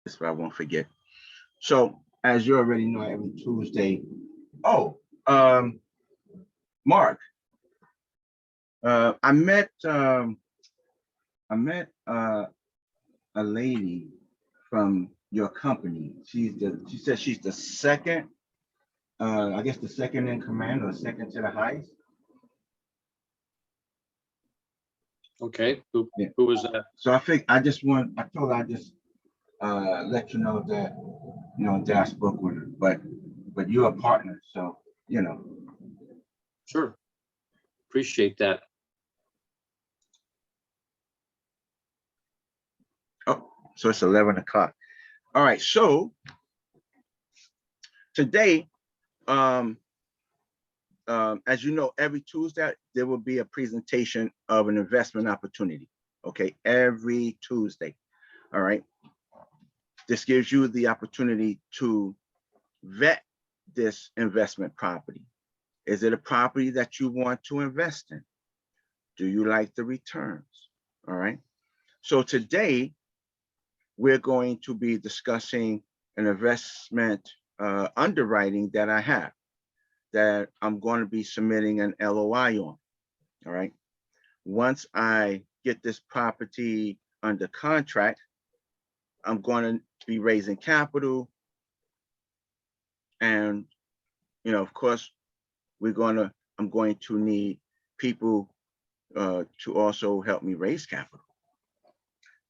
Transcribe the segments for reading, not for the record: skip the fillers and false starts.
this, but I won't forget. So as you already know, every Tuesday. Oh, Mark, I met a lady from your company. She said she's the second, I guess the second in command or second to the highest. Okay, who Yeah. who was that? So I told her I just let you know that, that I spoke with her, but you're a partner, so, Sure, appreciate that. Oh, so it's 11 o'clock. All right, so today, as you know, every Tuesday, there will be a presentation of an investment opportunity, okay? Every Tuesday, all right? This gives you the opportunity to vet this investment property. Is it a property that you want to invest in? Do you like the returns? All right. So today, we're going to be discussing an investment underwriting that I have, that I'm going to be submitting an LOI on. All right. Once I get this property under contract, I'm going to be raising capital. And, of course, I'm going to need people to also help me raise capital.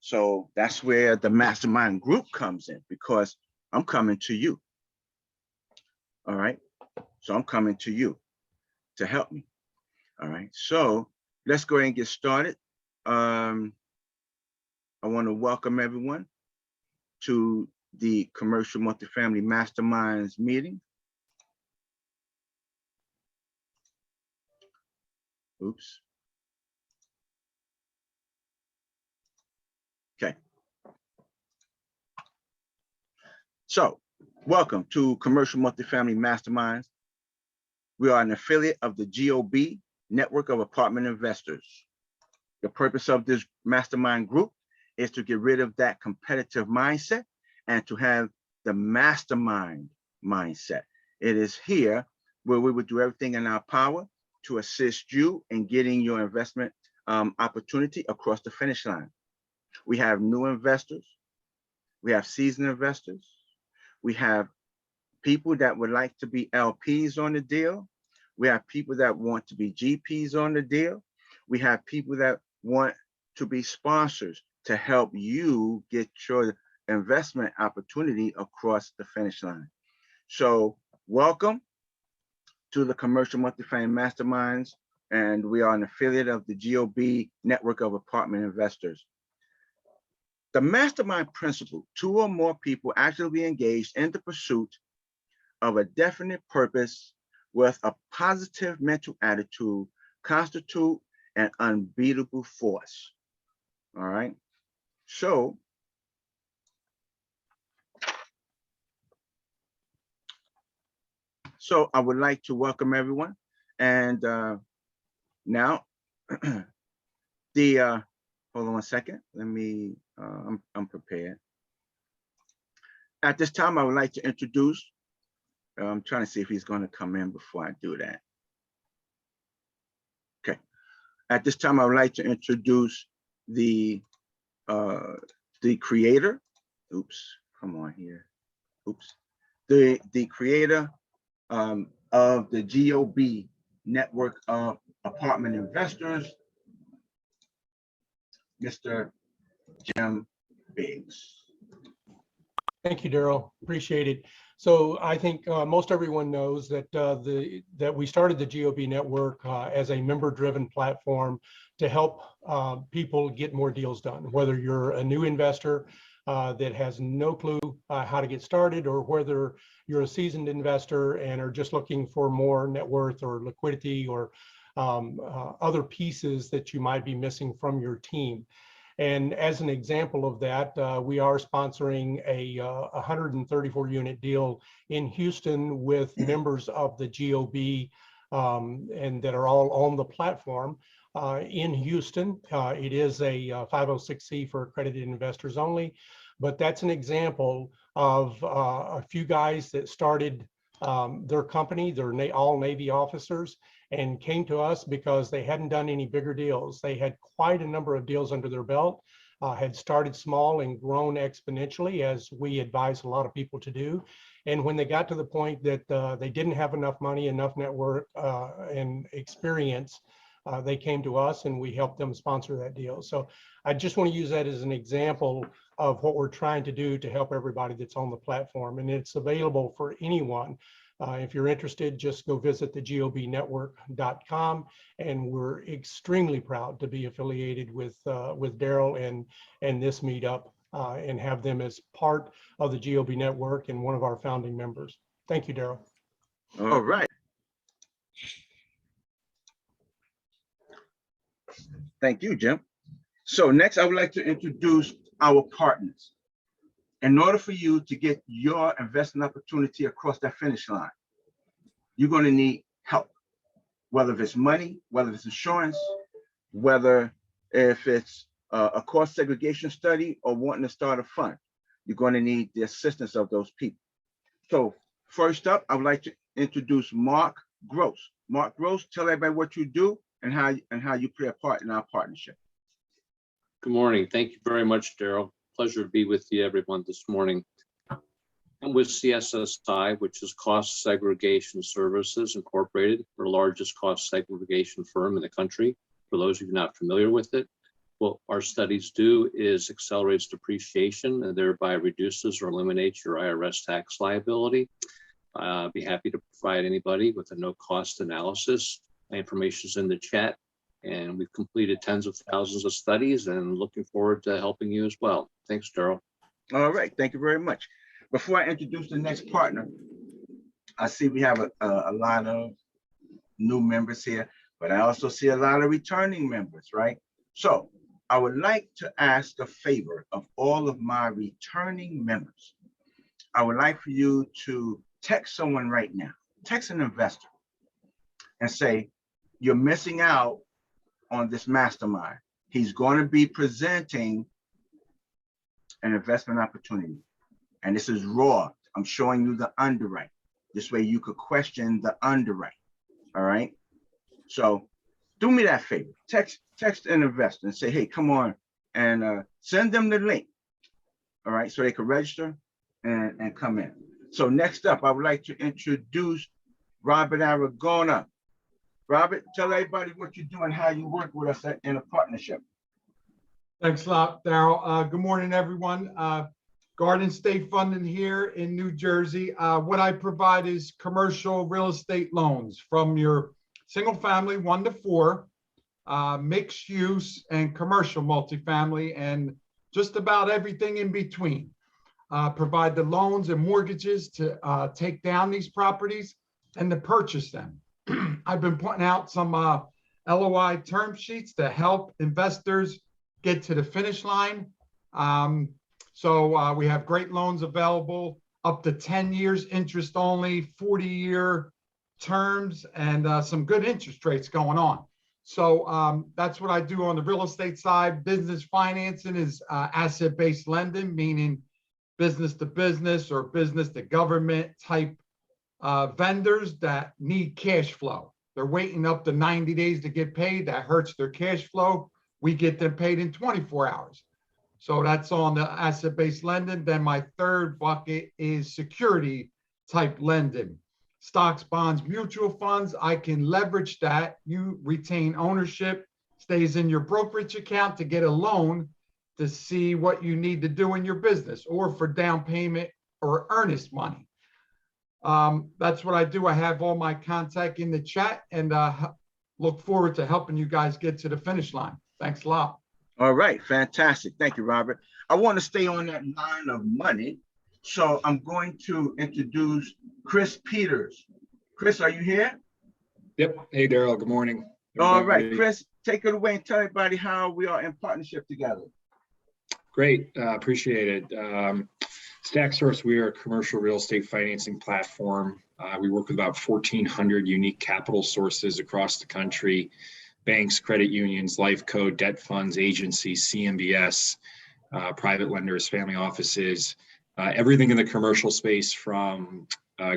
So that's where the Mastermind group comes in, because I'm coming to you. All right. So I'm coming to you to help me. All right. So let's go ahead and get started. I want to welcome everyone to the Commercial Multifamily Masterminds meeting. Oops. Okay. So welcome to Commercial Multifamily Masterminds. We are an affiliate of the GOB Network of Apartment Investors. The purpose of this mastermind group is to get rid of that competitive mindset and to have the mastermind mindset. It is here where we would do everything in our power to assist you in getting your investment opportunity across the finish line. We have new investors. We have seasoned investors. We have people that would like to be LPs on the deal. We have people that want to be GPs on the deal. We have people that want to be sponsors to help you get your investment opportunity across the finish line. So welcome to the Commercial Multifamily Masterminds, and we are an affiliate of the GOB Network of Apartment Investors. The mastermind principle: 2 or more people actively engaged in the pursuit of a definite purpose with a positive mental attitude constitute an unbeatable force. All right. So I would like to welcome everyone. And now hold on one second. Let me, I'm prepared. At this time, I would like to introduce, I'm trying to see if he's going to come in before I do that. Okay. At this time, I would like to introduce the creator. Oops, come on here. Oops. The creator of the GOB Network of Apartment Investors, Mr. Jim Biggs. Thank you, Daryl. Appreciate it. So I think most everyone knows that that we started the GOB network as a member-driven platform to help people get more deals done. Whether you're a new investor that has no clue how to get started, or whether you're a seasoned investor and are just looking for more net worth or liquidity or other pieces that you might be missing from your team. And as an example of that, we are sponsoring a 134 unit deal in Houston with members of the GOB and that are all on the platform. in Houston. It is a 506c for accredited investors only, but that's an example of a few guys that started their company. They're all Navy officers and came to us because they hadn't done any bigger deals. They had quite a number of deals under their belt, had started small and grown exponentially, as we advise a lot of people to do. And when they got to the point that they didn't have enough money, enough network and experience, they came to us and we helped them sponsor that deal. So I just want to use that as an example of what we're trying to do to help everybody that's on the platform. And it's available for anyone. If you're interested, just go visit thegobnetwork.com. And we're extremely proud to be affiliated with Daryl and this meetup and have them as part of the GOB network and one of our founding members. Thank you, Daryl. All right. Thank you, Jim. So next, I would like to introduce our partners. In order for you to get your investment opportunity across that finish line, you're going to need help, whether it's money, whether it's insurance, whether if it's a cost segregation study or wanting to start a fund. You're going to need the assistance of those people. So first up, I would like to introduce Mark Gross. Mark Gross, tell everybody what you do and how you play a part in our partnership. Good morning. Thank you very much, Daryl. Pleasure to be with you, everyone, this morning. I'm with CSSI, which is Cost Segregation Services Incorporated. We're the largest cost segregation firm in the country. For those of you not familiar with it, what our studies do is accelerates depreciation and thereby reduces or eliminates your IRS tax liability. I'll be happy to provide anybody with a no-cost analysis. My information is in the chat, and we've completed tens of thousands of studies and looking forward to helping you as well. Thanks, Daryl. All right, thank you very much. Before I introduce the next partner, I see we have a lot of new members here, but I also see a lot of returning members, right? So I would like to ask a favor of all of my returning members. I would like for you to text someone right now, text an investor and say, you're missing out on this mastermind. He's going to be presenting an investment opportunity. And this is raw. I'm showing you the underwrite. This way you could question the underwrite. All right. So do me that favor. Text an investor and say, hey, come on, and send them the link. All right. So they can register and come in. So next up, I would like to introduce Robert Aragona. Robert, tell everybody what you do and how you work with us in a partnership. Thanks a lot, Daryl. Good morning, everyone. Garden State Funding here in New Jersey. What I provide is commercial real estate loans from your single family 1 to 4, mixed use and commercial multifamily, and just about everything in between. Provide the loans and mortgages to take down these properties and to purchase them. I've been putting out some LOI term sheets to help investors get to the finish line. So we have great loans available, up to 10 years interest only, 40-year terms, and some good interest rates going on. So that's what I do on the real estate side. Business financing is asset-based lending, meaning business to business or business to government type vendors that need cash flow. They're waiting up to 90 days to get paid. That hurts their cash flow. We get them paid in 24 hours. So that's on the asset-based lending. Then my third bucket is security type lending. Stocks, bonds, mutual funds. I can leverage that. You retain ownership, stays in your brokerage account to get a loan to see what you need to do in your business or for down payment or earnest money. That's what I do. I have all my contact in the chat and look forward to helping you guys get to the finish line. Thanks a lot. All right, fantastic. Thank you, Robert. I want to stay on that line of money. So I'm going to introduce Chris Peters. Chris, are you here? Yep. Hey, Daryl. Good morning. All right, Chris, take it away and tell everybody how we are in partnership together. Great. Appreciate it. StackSource, we are a commercial real estate financing platform. We work with about 1,400 unique capital sources across the country. banks, credit unions, life co, debt funds, agencies, CMBS, private lenders, family offices, everything in the commercial space from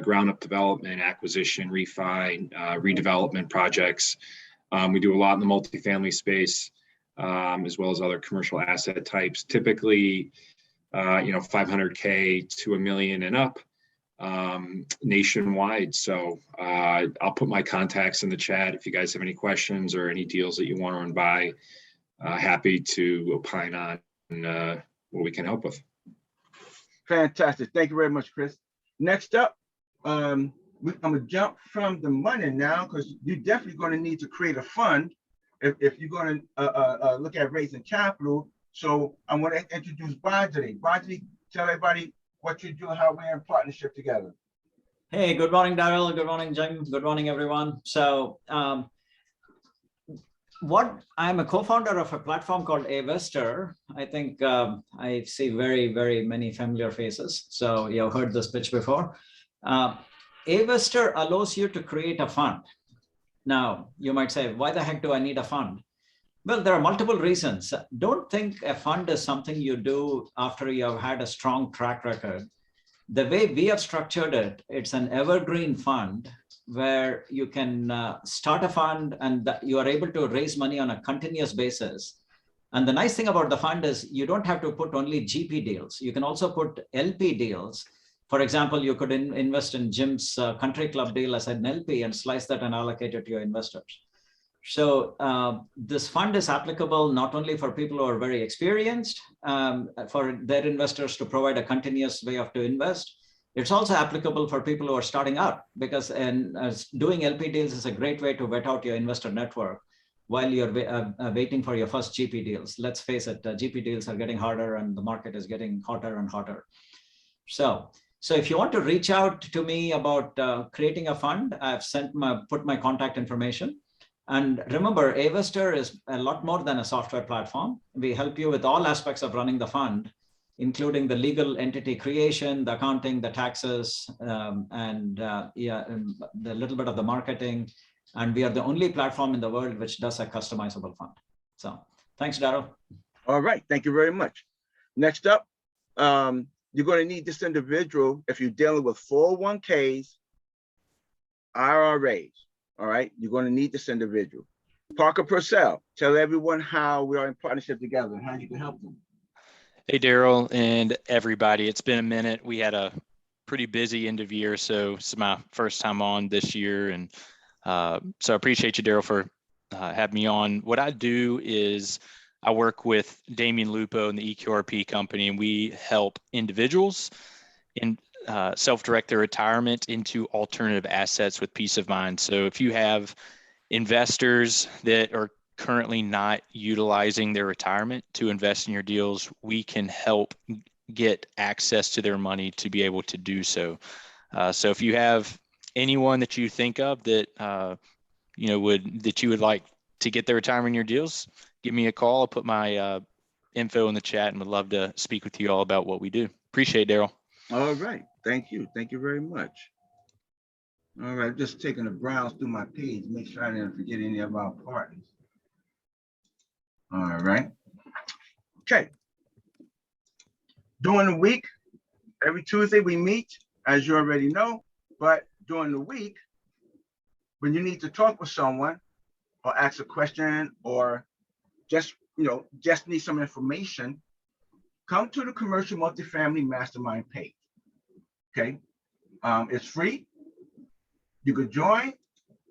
ground up development, acquisition, refi, redevelopment projects. We do a lot in the multifamily space, as well as other commercial asset types, typically, 500K to $1 million and up, nationwide. So I'll put my contacts in the chat if you guys have any questions or any deals that you want to run by. Happy to opine on what we can help with. Fantastic. Thank you very much, Chris. Next up, I'm gonna jump from the money now, because you're definitely going to need to create a fund if you're going to look at raising capital. So I'm going to introduce Bajri. Bajri, tell everybody what you do, how we're in partnership together. Hey, good morning, Daryl. Good morning, Jim. Good morning, everyone. So I'm a co-founder of a platform called Avestor. I think I see very, very many familiar faces. So you've heard this pitch before. Avestor allows you to create a fund. Now, you might say, why the heck do I need a fund? Well, there are multiple reasons. Don't think a fund is something you do after you have had a strong track record. The way we have structured it, it's an evergreen fund where you can start a fund and you are able to raise money on a continuous basis. And the nice thing about the fund is you don't have to put only GP deals. You can also put LP deals. For example, you could invest in Jim's country club deal as an LP and slice that and allocate it to your investors. So this fund is applicable not only for people who are very experienced, for their investors to provide a continuous way to invest. It's also applicable for people who are starting out, because doing LP deals is a great way to vet out your investor network while you're waiting for your first GP deals. Let's face it, GP deals are getting harder and the market is getting hotter and hotter. So if you want to reach out to me about creating a fund, I've put my contact information. And remember, Avestor is a lot more than a software platform. We help you with all aspects of running the fund, including the legal entity creation, the accounting, the taxes, and the little bit of the marketing. And we are the only platform in the world which does a customizable fund. So thanks, Daryl. All right, thank you very much. Next up, you're going to need this individual if you're dealing with 401ks, IRAs. All right, you're going to need this individual. Parker Purcell, tell everyone how we are in partnership together and how you can help them. Hey, Daryl and everybody. It's been a minute. We had a pretty busy end of year, so it's my first time on this year. And so I appreciate you, Daryl, for having me on. What I do is I work with Damian Lupo and the EQRP company, and we help individuals in self-direct their retirement into alternative assets with peace of mind. So if you have investors that are currently not utilizing their retirement to invest in your deals, we can help get access to their money to be able to do so. So if you have anyone that you think of that you would like to get their retirement in your deals, give me a call. I'll put my info in the chat and would love to speak with you all about what we do. Appreciate it, Daryl. All right, thank you. Thank you very much. All right, just taking a browse through my page, make sure I didn't forget any of our partners. All right. Okay. During the week, every Tuesday we meet, as you already know, but during the week, when you need to talk with someone or ask a question or just need some information, come to the Commercial Multifamily Mastermind page. Okay, it's free. You could join.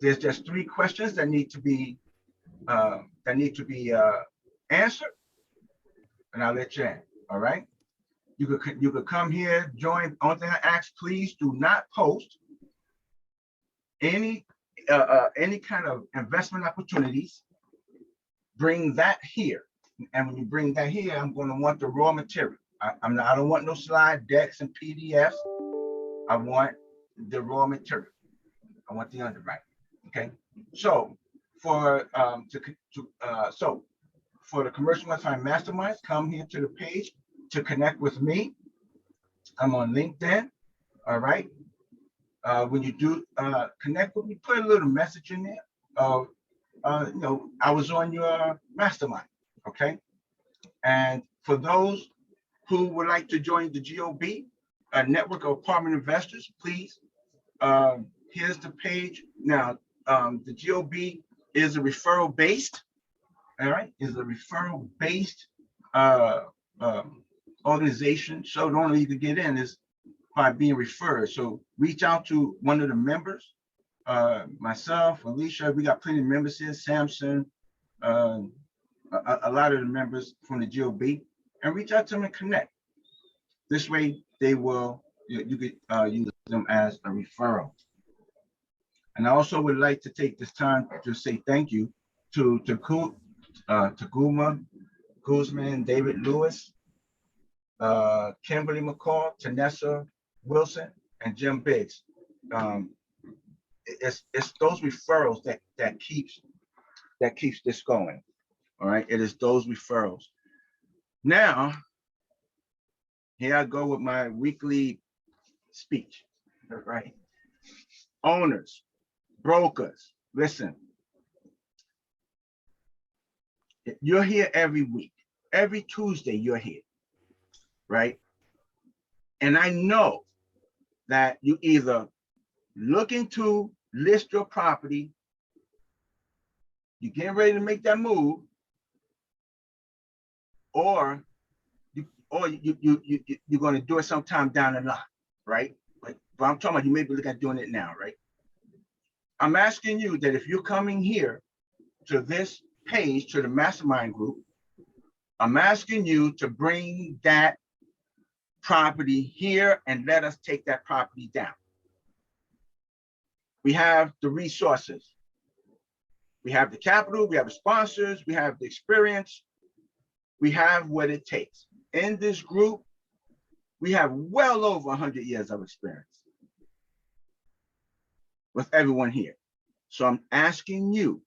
There's just 3 questions that need to be answered, and I'll let you in. All right. You could come here, join. Only thing I ask, please do not post any kind of investment opportunities. Bring that here, and when you bring that here, I'm going to want the raw material. I don't want no slide decks and PDFs. I want the raw material. I want the underwriting. Okay. So for the Commercial Multifamily Masterminds, come here to the page to connect with me. I'm on LinkedIn. All right. When you do connect with me, put a little message in there. I was on your mastermind, okay? And for those who would like to join the GOB, a network of apartment investors, please, here's the page. Now, the GOB is a referral based, all right, is a referral based organization. So the only way you can get in is by being referred. So reach out to one of the members, myself, Alicia, we got plenty of members here, Samson, a lot of the members from the GOB, and reach out to them and connect. This way they will, you could use them as a referral. And I also would like to take this time to say thank you to Guma, Guzman, David Lewis, Kimberly McCall, Tanessa Wilson, and Jim Biggs. It's those referrals that keeps this going. All right, it is those referrals. Now, here I go with my weekly speech. All right, owners, brokers, listen. You're here every week. Every Tuesday you're here, right? And I know that you either looking to list your property, you're getting ready to make that move, or you're going to do it sometime down the line, right? But I'm talking about you may be looking at doing it now, right? I'm asking you that if you're coming here to this page, to the Mastermind group, I'm asking you to bring that property here and let us take that property down. We have the resources. We have the capital, we have the sponsors, we have the experience, we have what it takes. In this group, we have well over 100 years of experience with everyone here. So I'm asking you,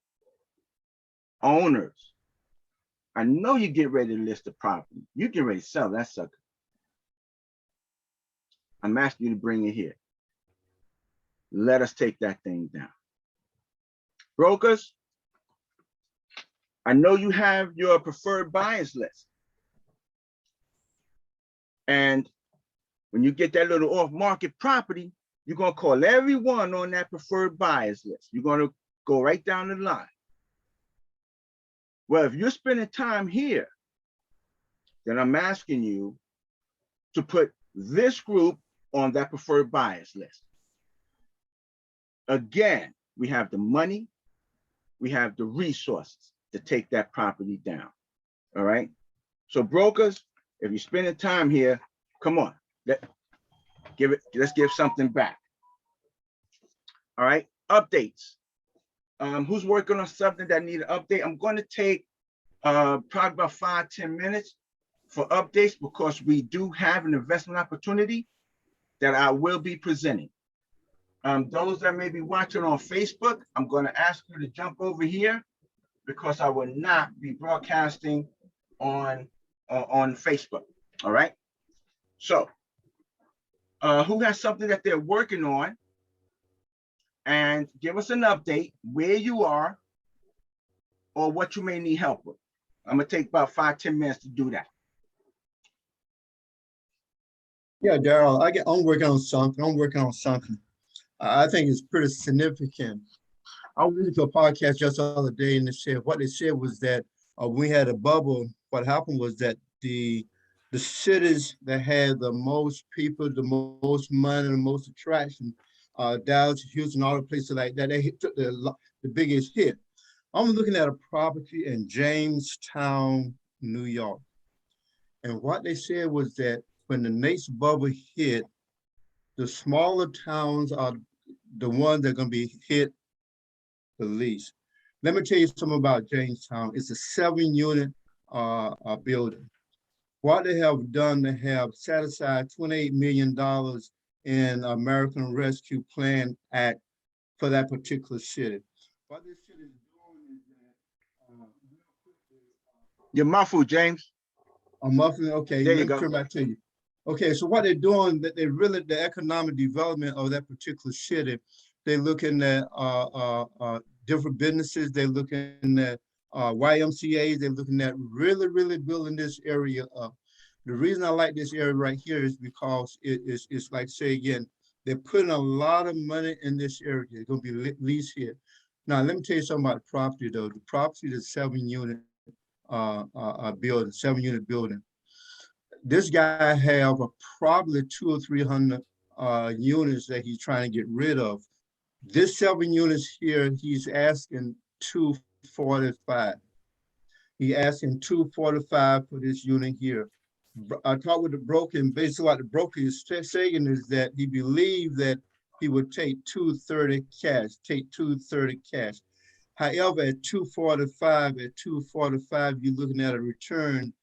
owners, I know you get ready to list the property. You get ready to sell that sucker. I'm asking you to bring it here. Let us take that thing down. Brokers, I know you have your preferred buyers list. And when you get that little off-market property, you're going to call everyone on that preferred buyers list. You're going to go right down the line. Well, if you're spending time here, then I'm asking you to put this group on that preferred buyers list. Again, we have the money, we have the resources to take that property down. All right. So brokers, if you're spending time here, come on, let's give something back. All right. Updates. Who's working on something that need an update? I'm going to take probably about 5-10 minutes for updates because we do have an investment opportunity that I will be presenting. Those that may be watching on Facebook, I'm going to ask you to jump over here because I will not be broadcasting on Facebook. All right. So who has something that they're working on? And give us an update where you are or what you may need help with. I'm gonna take about 5-10 minutes to do that. Yeah, Daryl, I'm working on something. I think it's pretty significant. I was listening to a podcast just the other day, and what they said was that we had a bubble. What happened was that the cities that had the most people, the most money, the most attraction, Dallas, Houston, all the places like that, they took the biggest hit. I'm looking at a property in Jamestown, New York. And what they said was that when the next bubble hit, the smaller towns are the ones that are going to be hit the least. Let me tell you something about Jamestown. It's a 7-unit building. What they have done, they have set aside $28 million in American Rescue Plan Act for that particular city. What this city is doing is that You're muffled, James. I'm muffling. Okay, there you let me go. turn back to you. Okay, so what they're doing, that they really, the economic development of that particular city, they're looking at different businesses. They're looking at YMCA's. They're looking at really building this area up. The reason I like this area right here is because it's like, say again, they're putting a lot of money in this area. It's going to be leased here. Now, let me tell you something about the property, though. The property is a 7-unit building, 7-unit building. This guy have probably 200 or 300 units that he's trying to get rid of. This 7 units here, he's asking $245. He asking $245 for this unit here. I talked with the broker, and basically what the broker is saying is that he believed that he would take $230 cash, However, at $245, you're looking at a return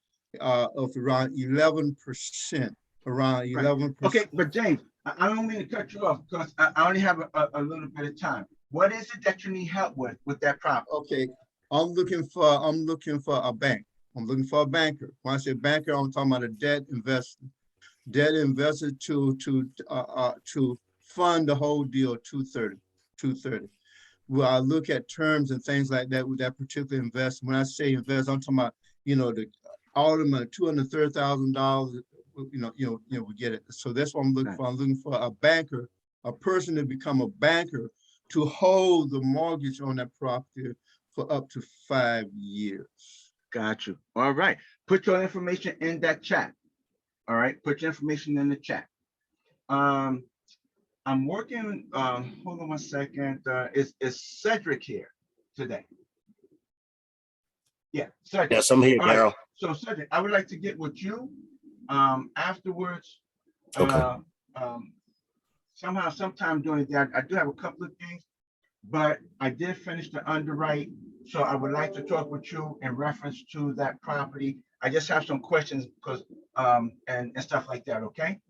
of around 11%, around 11%. Okay, but James, I don't mean to cut you off because I only have a little bit of time. What is it that you need help with that property? Okay, I'm looking for a bank. I'm looking for a banker. When I say banker, I'm talking about a debt investor to fund the whole deal, 230. Well, I look at terms and things like that with that particular investment. When I say invest, I'm talking about, all of them are $230,000. We get it. So that's what I'm looking for. I'm looking for a banker, a person to become a banker to hold the mortgage on that property for up to 5 years. Got you. All right. Put your information in that chat. All right. Put your information in the chat. I'm working, hold on one second. Is Cedric here today? Yeah, Cedric. Yes, I'm here, Daryl. Right. So Cedric, I would like to get with you afterwards. Okay. Sometime during the day, I do have a couple of things, but I did finish the underwrite. So I would like to talk with you in reference to that property. I just have some questions because, and stuff like that, okay?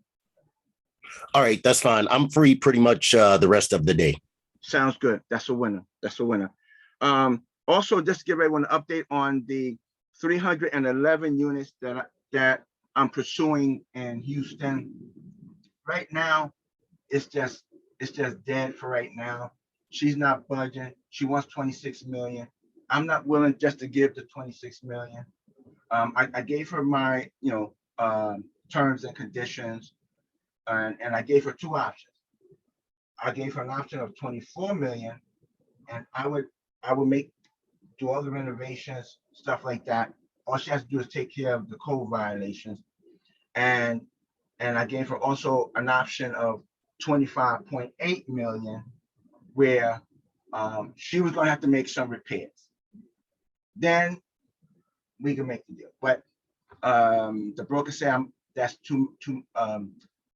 All right, that's fine. I'm free pretty much the rest of the day. Sounds good. That's a winner. That's a winner. Also, just to give everyone an update on the 311 units that I'm pursuing in Houston. Right now, it's just dead for right now. She's not budging. She wants 26 million. I'm not willing just to give the 26 million. I gave her my terms and conditions. And I gave her 2 options. I gave her an option of 24 million, and I would do all the renovations, stuff like that. All she has to do is take care of the code violations. And I gave her also an option of 25.8 million, where she was going to have to make some repairs. Then we can make the deal. But the broker said that's too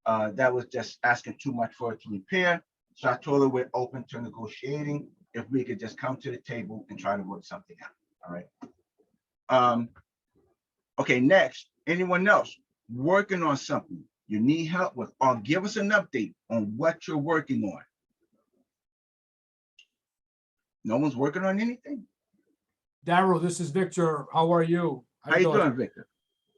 that was just asking too much for it to repair. So I told her we're open to negotiating if we could just come to the table and try to work something out. All right. Okay, next, anyone else working on something you need help with, or give us an update on what you're working on? No one's working on anything? Daryl, this is Victor. How are you? How you doing, Victor?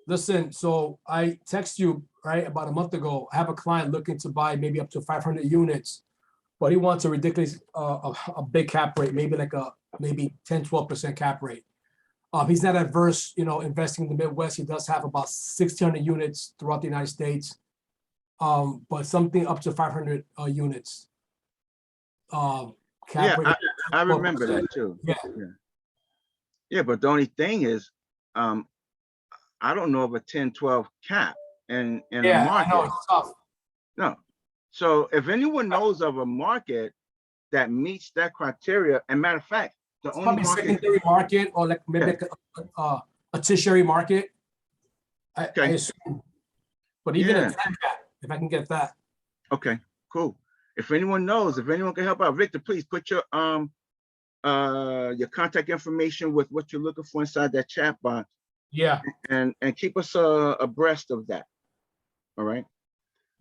Listen, so I text you, right, about a month ago. I have a client looking to buy maybe up to 500 units, but he wants a ridiculous, a big cap rate, maybe like a 10-12% cap rate. He's not adverse, investing in the Midwest. He does have about 1,600 units throughout the United States, but something up to 500 units. Yeah, I remember that too. Yeah, but the only thing is, I don't know of a 10-12 cap in the market. I know, it's tough. No. So if anyone knows of a market that meets that criteria, and matter of fact, the It's only probably market, secondary market or like maybe like a tertiary market. I assume. But even a 10 cap, if I can get that. Okay, cool. If anyone knows, if anyone can help out, Victor, please put your contact information with what you're looking for inside that chat box. Yeah. And keep us abreast of that. All right.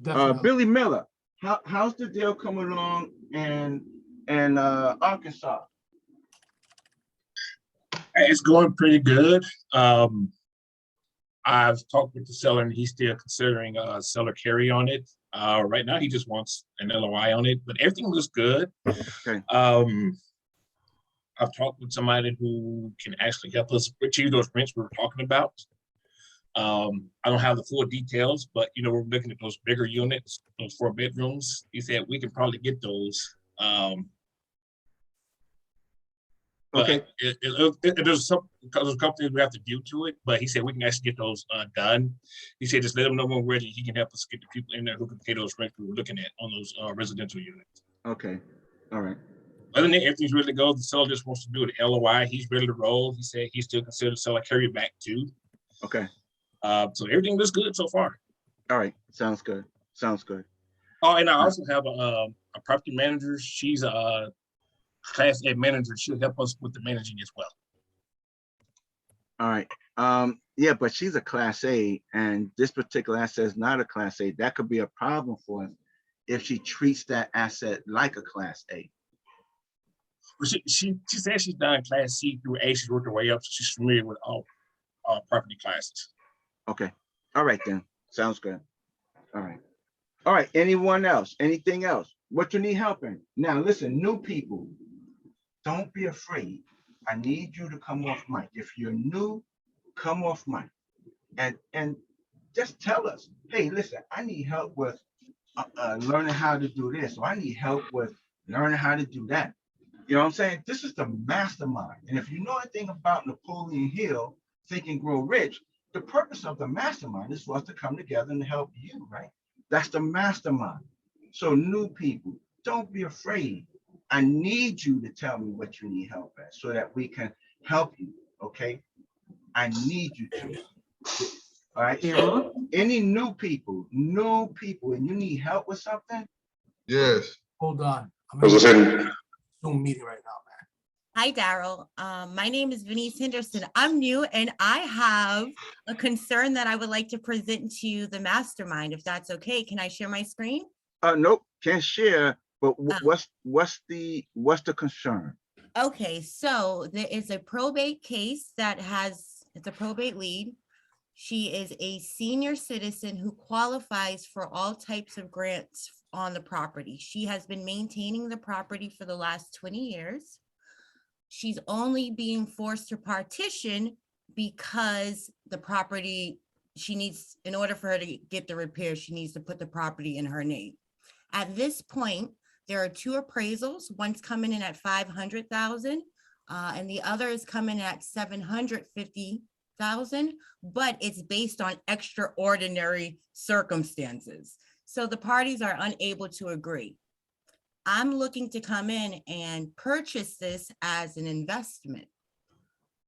Definitely. Billy Miller, how's the deal coming along in Arkansas? It's going pretty good. I've talked with the seller and he's still considering seller carry on it. Right now, he just wants an LOI on it, but everything looks good. Okay. I've talked with somebody who can actually help us achieve those rents we were talking about. I don't have the full details, but we're looking at those bigger units, those 4 bedrooms. He said we can probably get those. Okay. There's a couple things we have to do to it, but he said we can actually get those done. He said just let him know when we're ready. He can help us get the people in there who can pay those rents we were looking at on those residential units. Okay. All right. Other than that, everything's ready to go. The seller just wants to do the LOI. He's ready to roll. He said he still considers seller carry back too. Okay. So everything looks good so far. All right. Sounds good. Sounds good. Oh, and I also have a property manager. She's a Class A manager. She'll help us with the managing as well. All right. Yeah, but she's a Class A, and this particular asset is not a Class A. That could be a problem for us if she treats that asset like a Class A. But she said she's done Class C through A. She's worked her way up. So she's familiar with all property classes. Okay. All right then. Sounds good. All right. All right. Anyone else? Anything else? What you need help in? Now listen, new people, don't be afraid. I need you to come off mic. If you're new, come off mic and just tell us, hey, listen, I need help with learning how to do this, or I need help with learning how to do that. You know what I'm saying? This is the mastermind. And if you know anything about Napoleon Hill, Think and Grow Rich, the purpose of the mastermind is for us to come together and help you, right? That's the mastermind. So new people, don't be afraid. I need you to tell me what you need help at so that we can help you, okay? I need you to. All right, so any new people, and you need help with something? Yes. Hold on. I'm in a Zoom meeting right now, man. Hi, Daryl. My name is Venice Henderson. I'm new and I have a concern that I would like to present to the mastermind, if that's okay. Can I share my screen? Nope, can't share, but what's the concern? Okay, so there is a probate case it's a probate lead. She is a senior citizen who qualifies for all types of grants on the property. She has been maintaining the property for the last 20 years. She's only being forced to partition because the property, in order for her to get the repair, she needs to put the property in her name. At this point, there are 2 appraisals. One's coming in at $500,000, and the other is coming at $750,000, but it's based on extraordinary circumstances. So the parties are unable to agree. I'm looking to come in and purchase this as an investment,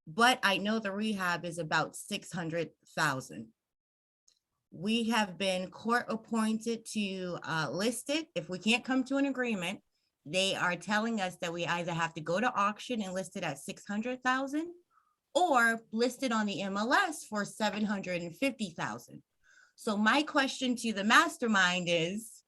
but I know the rehab is about $600,000. We have been court appointed to list it. If we can't come to an agreement, they are telling us that we either have to go to auction and list it at $600,000 or list it on the MLS for $750,000. So my question to the mastermind is,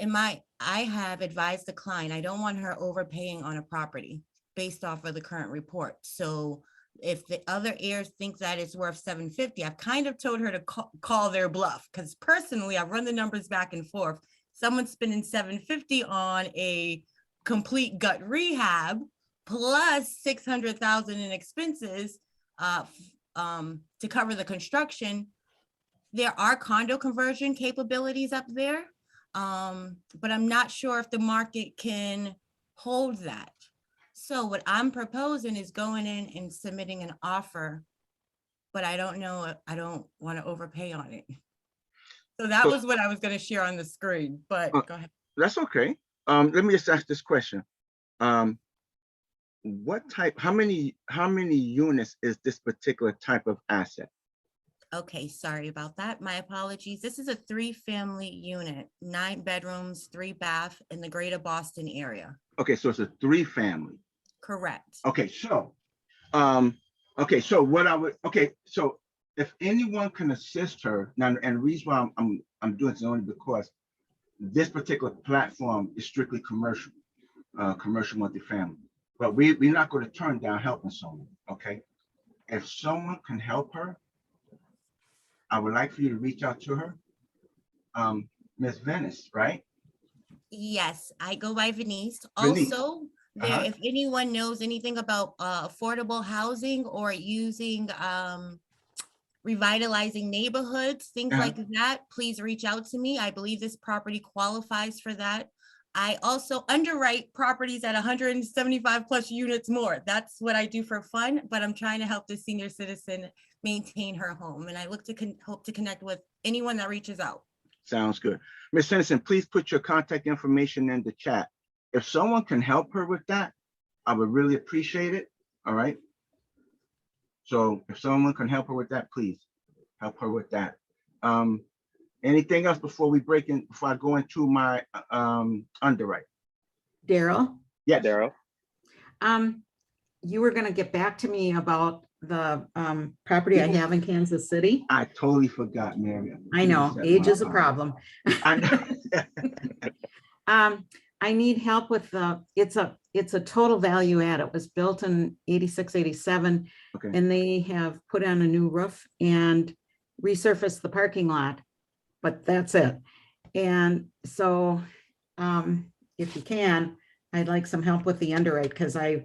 I have advised the client, I don't want her overpaying on a property based off of the current report. So if the other heirs think that it's worth $750,000, I've kind of told her to call their bluff, because personally, I've run the numbers back and forth. Someone's spending $750,000 on a complete gut rehab plus $600,000 in expenses to cover the construction. There are condo conversion capabilities up there, but I'm not sure if the market can hold that. So what I'm proposing is going in and submitting an offer, but I don't know, I don't want to overpay on it. So that was what I was going to share on the screen, but go ahead. That's okay. Let me just ask this question. How many units is this particular type of asset? Okay, sorry about that. My apologies. This is a 3-family unit, 9 bedrooms, 3 bath in the greater Boston area. Okay, so it's a 3-family. Correct. Okay, so so if anyone can assist her now, and the reason why I'm doing this only because this particular platform is strictly commercial multifamily, but we're not going to turn down helping someone. Okay, if someone can help her, I would like for you to reach out to her. Miss Venice, right? Yes, I go by Venice. Venice. Also, there, if anyone knows anything about affordable housing or using revitalizing neighborhoods, things like that, please reach out to me. I believe this property qualifies for that. I also underwrite properties at 175 plus units more. That's what I do for fun, but I'm trying to help the senior citizen maintain her home. And I look to hope to connect with anyone that reaches out. Sounds good. Ms. Henderson, please put your contact information in the chat. If someone can help her with that, I would really appreciate it. All right. So if someone can help her with that, please help her with that. Anything else before I go into my underwrite? Daryl, Yes. Daryl. you were gonna get back to me about the property I have in Kansas City. I totally forgot, Mary. I know, age is a problem. I know. I need help with it's a total value add. It was built in 86, 87, and they have put on a new roof and resurfaced the parking lot, but that's it. And so if you can, I'd like some help with the underwrite, because I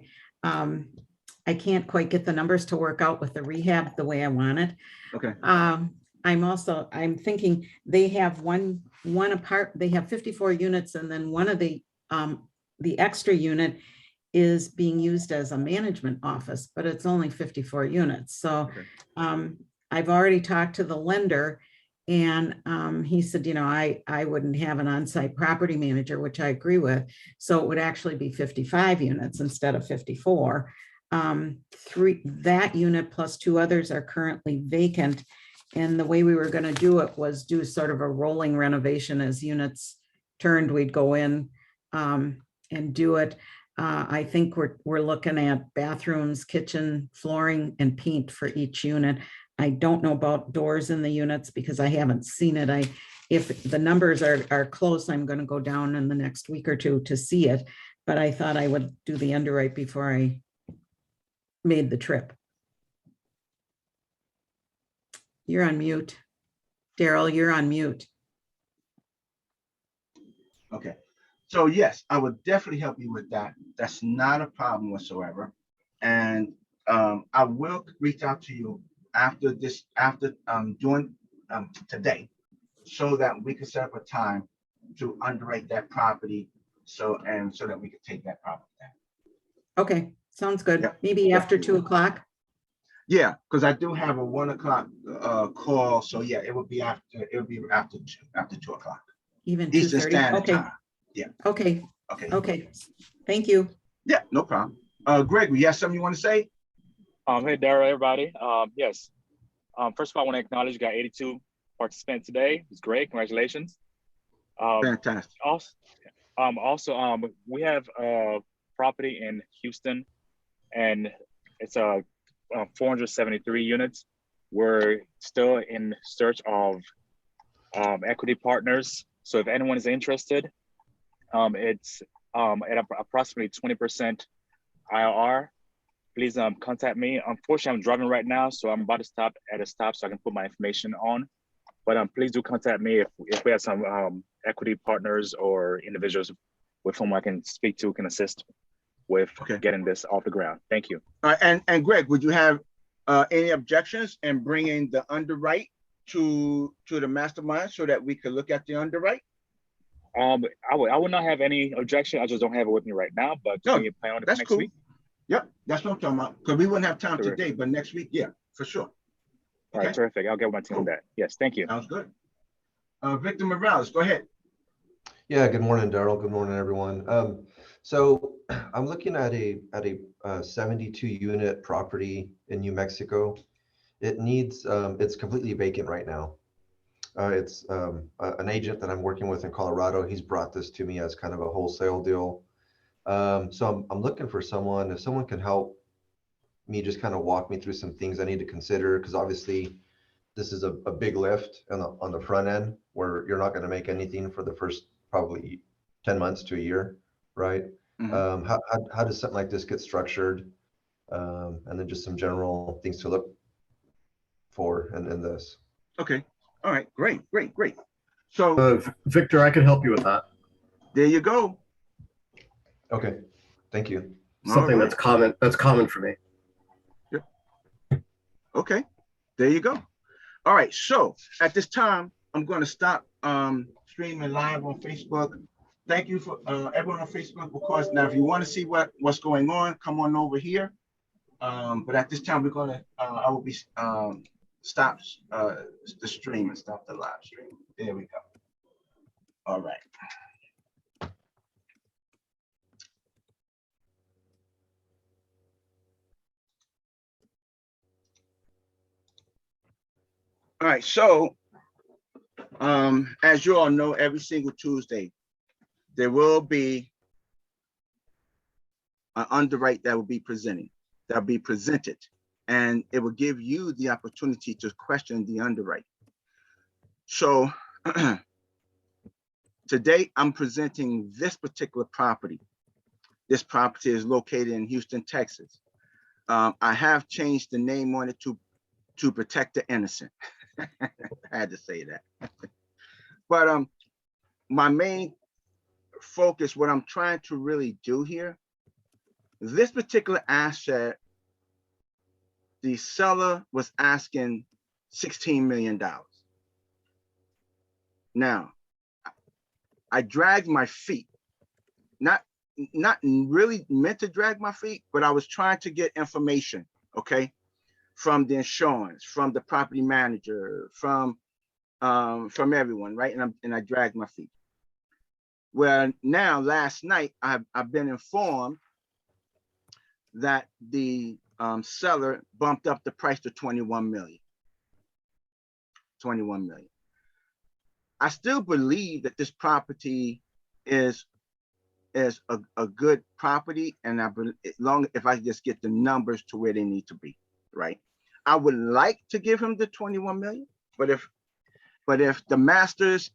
can't quite get the numbers to work out with the rehab the way I want it. Okay. I'm thinking they have one apart, they have 54 units, and then one of the extra unit is being used as a management office, but it's only 54 units. So I've already talked to the lender, and he said, you know, I wouldn't have an on-site property manager, which I agree with. So it would actually be 55 units instead of 54. That unit plus 2 others are currently vacant. And the way we were going to do it was do sort of a rolling renovation. As units turned, we'd go in and do it. I think we're looking at bathrooms, kitchen, flooring, and paint for each unit. I don't know about doors in the units because I haven't seen it. If the numbers are close, I'm going to go down in the next week or two to see it. But I thought I would do the underwrite before I made the trip. You're on mute. Daryl, you're on mute. Okay. So yes, I would definitely help you with that. That's not a problem whatsoever. And I will reach out to you after doing today, so that we can set up a time to underwrite that property, so that we can take that property down. Okay, sounds good. Yep. Maybe after 2 o'clock. Yeah, because I do have a 1 o'clock call. So yeah, it would be after 2 o'clock. Even Eastern 2:30. Standard Okay. Time. Yeah. Okay. Okay. Okay. Thank you. Yeah, no problem. Greg, you have something you want to say? Hey, Daryl, everybody. Yes. First of all, I want to acknowledge you got 82 participants today. It's great. Congratulations. Fantastic. Also, we have a property in Houston, and it's 473 units. We're still in search of equity partners. So if anyone is interested, it's at approximately 20% IRR. Please contact me. Unfortunately, I'm driving right now, so I'm about to stop at a stop so I can put my information on. But please do contact me if we have some equity partners or individuals with whom I can speak to, can assist with getting this off the ground. Thank you. And Greg, would you have any objections in bringing the underwrite to the mastermind so that we could look at the underwrite? I would not have any objection. I just don't have it with me right now, but can you plan on it that's next cool. week? Yep, that's what I'm talking about. Because we wouldn't have time today, but next week, yeah, for sure. All right, terrific. I'll get my team on that. Yes, thank you. Sounds good. Victor Morales, go ahead. Yeah, good morning, Daryl. Good morning, everyone. So I'm looking at a 72 unit property in New Mexico. It needs, it's completely vacant right now. It's an agent that I'm working with in Colorado. He's brought this to me as kind of a wholesale deal. So I'm looking for someone, if someone can help me just kind of walk me through some things I need to consider, because obviously this is a big lift on the front end where you're not going to make anything for the first probably 10 months to a year, right? Mm-hmm. How does something like this get structured? And then just some general things to look for in this. Okay. All right. Great. So Victor, I can help you with that. There you go. Okay. Thank you. Something right. that's common for me. Yep. Okay, there you go. All right, so at this time, I'm going to stop streaming live on Facebook. Thank you for everyone on Facebook, of course. Now, if you want to see what's going on, come on over here. But at this time, we're going to, I will be stop the stream and stop the live stream. There we go. All right. All right, so as you all know, every single Tuesday, there will be an underwrite that will be presented, and it will give you the opportunity to question the underwrite. So today I'm presenting this particular property. This property is located in Houston, Texas. I have changed the name on it to protect the innocent. I had to say that. But my main focus, what I'm trying to really do here, this particular asset, the seller was asking $16 million. Now, I dragged my feet, not really meant to drag my feet, but I was trying to get information, okay, from the insurance, from the property manager, from everyone, right? And I dragged my feet. Well, now last night I've been informed that the seller bumped up the price to 21 million. 21 million. I still believe that this property is a good property, and if I just get the numbers to where they need to be, right? I would like to give him the 21 million, but if the masters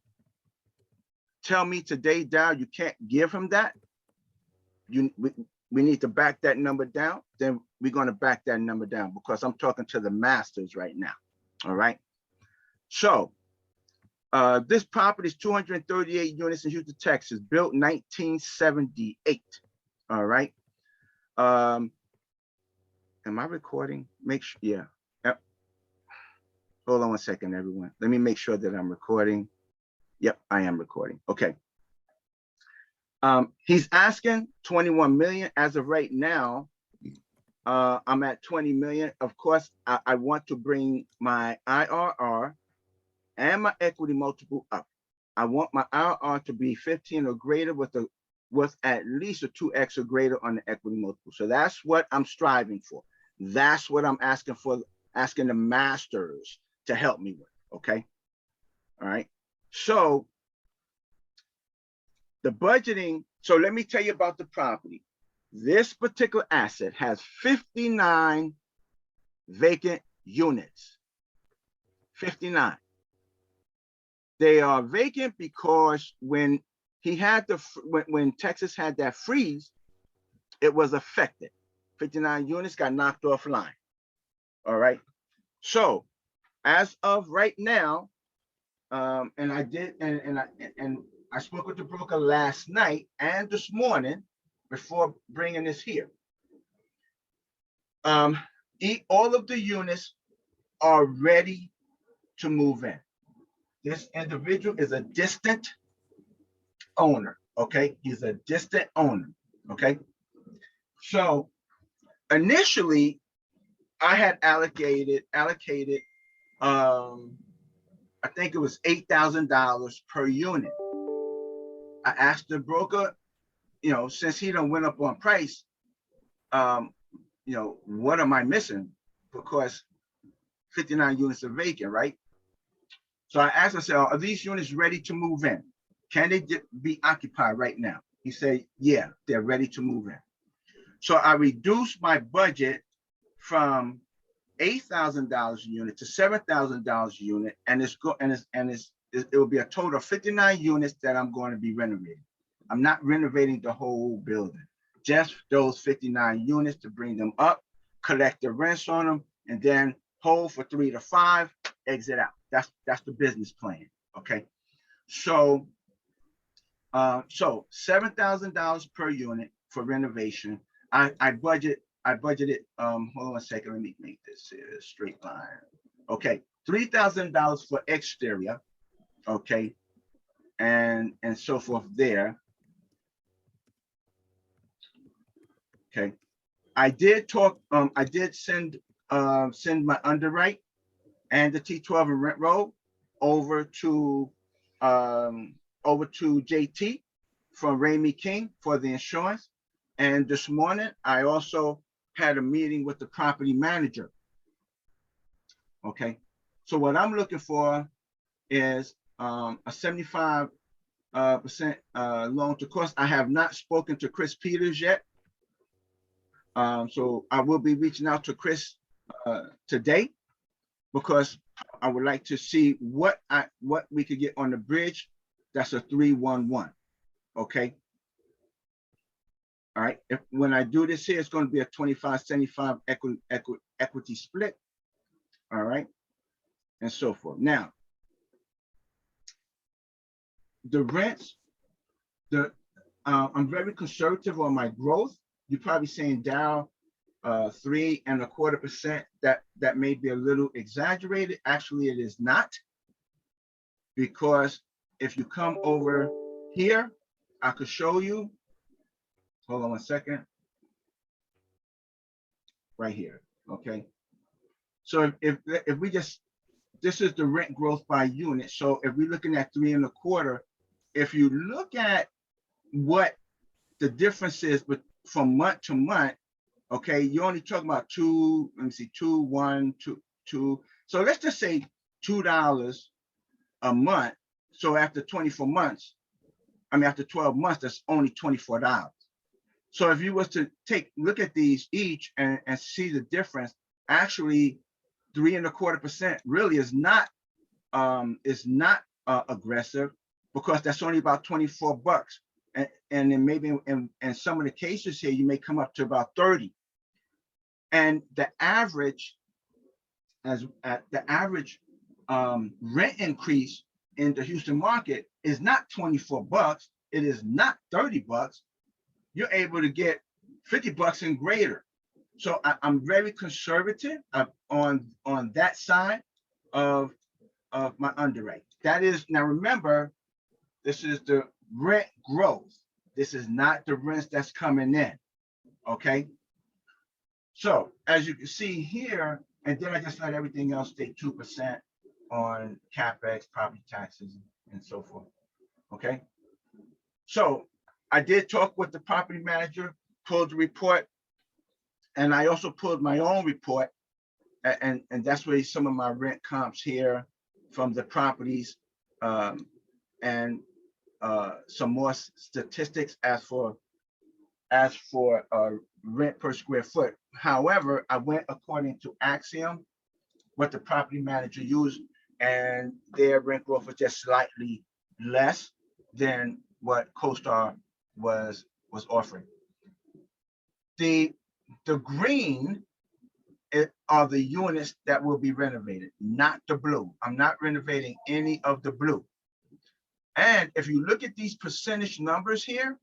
tell me today, Dow, you can't give him that, we need to back that number down, then we're going to back that number down, because I'm talking to the masters right now. All right. So this property is 238 units in Houston, Texas, built 1978. All right. Am I recording? Make sure. Yeah. Hold on one second, everyone. Let me make sure that I'm recording. Yep, I am recording. Okay. He's asking 21 million. As of right now, I'm at 20 million. Of course, I want to bring my IRR and my equity multiple up. I want my IRR to be 15 or greater with at least a 2x or greater on the equity multiple. So that's what I'm striving for. That's what I'm asking for, asking the masters to help me with. Okay. All right. So the budgeting, so let me tell you about the property. This particular asset has 59 vacant units. 59. They are vacant because when Texas had that freeze, it was affected. 59 units got knocked offline. All right. So as of right now, and I spoke with the broker last night and this morning before bringing this here. All of the units are ready to move in. This individual is a distant owner, okay? He's a distant owner, okay? So initially, I had allocated, I think it was $8,000 per unit. I asked the broker, since he done went up on price, what am I missing? Because 59 units are vacant, right? So I asked myself, are these units ready to move in? Can they be occupied right now? He said, yeah, they're ready to move in. So I reduced my budget from $8,000 a unit to $7,000 a unit, and it will be a total of 59 units that I'm going to be renovating. I'm not renovating the whole building, just those 59 units to bring them up, collect the rents on them, and then hold for 3 to 5, exit out. That's the business plan. Okay. So $7,000 per unit, for renovation. I budgeted, hold on a second, let me make this a straight line. Okay, $3,000 for exterior, okay, and so forth there. Okay, I did talk, I did send my underwrite and the T12 and rent roll over to JT from Ramey King for the insurance. And this morning, I also had a meeting with the property manager. Okay, so what I'm looking for is a 75% loan to cost. I have not spoken to Chris Peters yet. So I will be reaching out to Chris today, because I would like to see what we could get on the bridge. That's a 311. Okay. All right. When I do this here, it's going to be a 25-75 equity split. All right. And so forth. Now, the rents, I'm very conservative on my growth. You're probably saying down 3.25%. That may be a little exaggerated. Actually, it is not, because if you come over here, I could show you. Hold on 1 second. Right here. Okay. So if we just, this is the rent growth by unit. So if we're looking at 3.25, if you look at what the difference is, but from month to month, okay, you're only talking about two, let me see, 2, 1, 2, 2. So let's just say $2 a month. So after 24 months, after 12 months, that's only $24. So if you was to look at these each and see the difference, actually 3.25% really is not aggressive, because that's only about $24. And then maybe in some of the cases here, you may come up to about 30. And the average, rent increase in the Houston market is not $24. It is not $30. You're able to get $50 and greater. So I'm very conservative on that side of my underwrite. That is, now remember, this is the rent growth. This is not the rents that's coming in. Okay. So as you can see here, and then I just let everything else stay 2% on CapEx, property taxes, and so forth. Okay. So I did talk with the property manager, pulled the report, and I also pulled my own report, and that's where some of my rent comps here from the properties, and some more statistics as for rent per square foot. However, I went according to Axiom, what the property manager used, and their rent growth was just slightly less than what CoStar was offering. The green are the units that will be renovated, not the blue. I'm not renovating any of the blue. And if you look at these percentage numbers here,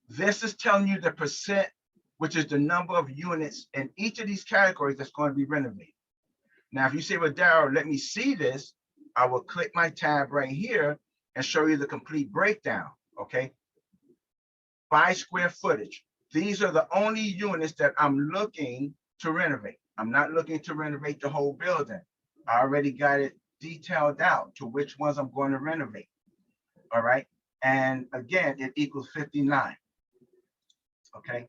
this is telling you the percent, which is the number of units in each of these categories that's going to be renovated. Now, if you say, well, Daryl, let me see this, I will click my tab right here and show you the complete breakdown, okay? By square footage. These are the only units that I'm looking to renovate. I'm not looking to renovate the whole building. I already got it detailed out to which ones I'm going to renovate. All right. And again, it equals 59. Okay.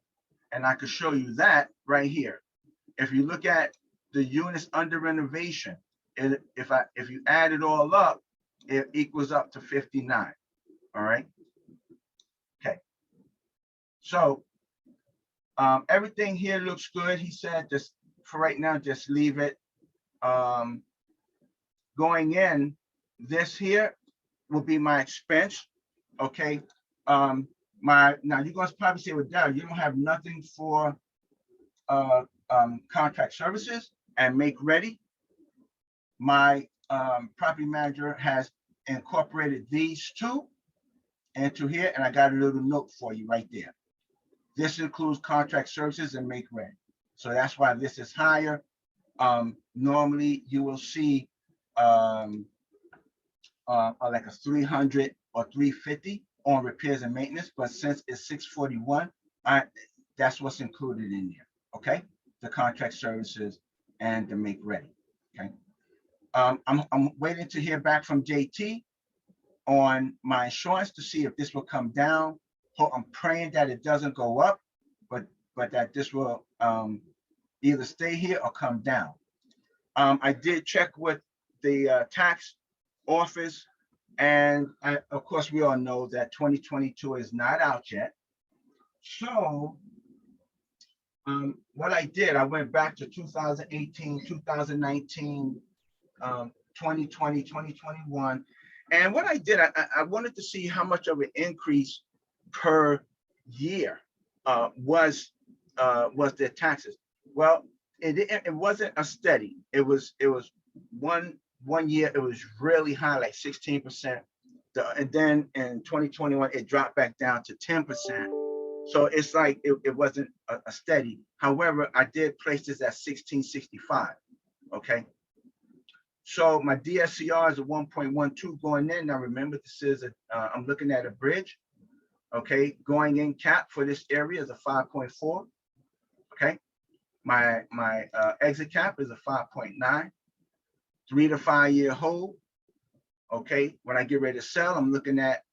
And I could show you that right here. If you look at the units under renovation, and if you add it all up, it equals up to 59. All right. Okay. So everything here looks good. He said, just for right now, just leave it. Going in, this here will be my expense. Okay. Now you're going to probably say, well, Darryl, you don't have nothing for contract services and make ready. My property manager has incorporated these two into here, and I got a little note for you right there. This includes contract services and make ready. So that's why this is higher. Normally you will see like a 300 or 350 on repairs and maintenance, but since it's 641, that's what's included in there. Okay, the contract services and the make ready. Okay, I'm waiting to hear back from JT on my insurance to see if this will come down. I'm praying that it doesn't go up, but that this will either stay here or come down. I did check with the tax office, and of course we all know that 2022 is not out yet. So what I did, I went back to 2018, 2019, 2020, 2021. And what I did, I wanted to see how much of an increase per year was their taxes. Well, it wasn't a steady. It was one year it was really high, like 16%. And then in 2021, it dropped back down to 10%. So it's like it wasn't a steady. However, I did place this at 1665. Okay. So my DSCR is a 1.12 going in. Now remember, this is I'm looking at a bridge. Okay, going in cap for this area is a 5.4. Okay, my exit cap is a 5.9. 3 to 5 year hold. Okay, when I get ready to sell, I'm looking at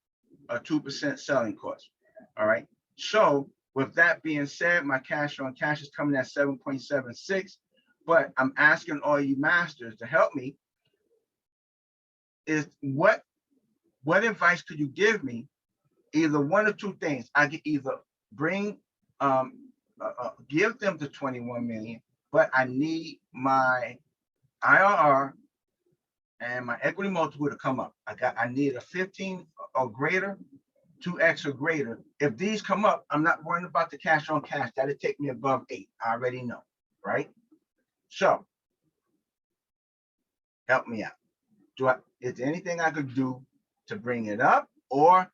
a 2% selling cost. All right. So with that being said, my cash on cash is coming at 7.76. But I'm asking all you masters to help me. Is what advice could you give me? Either one or two things. I could either bring give them the 21 million, but I need my IRR and my equity multiple to come up. I need a 15 or greater, 2x or greater. If these come up, I'm not worrying about the cash on cash. That'll take me above 8. I already know, right? So help me out. Is there anything I could do to bring it up, or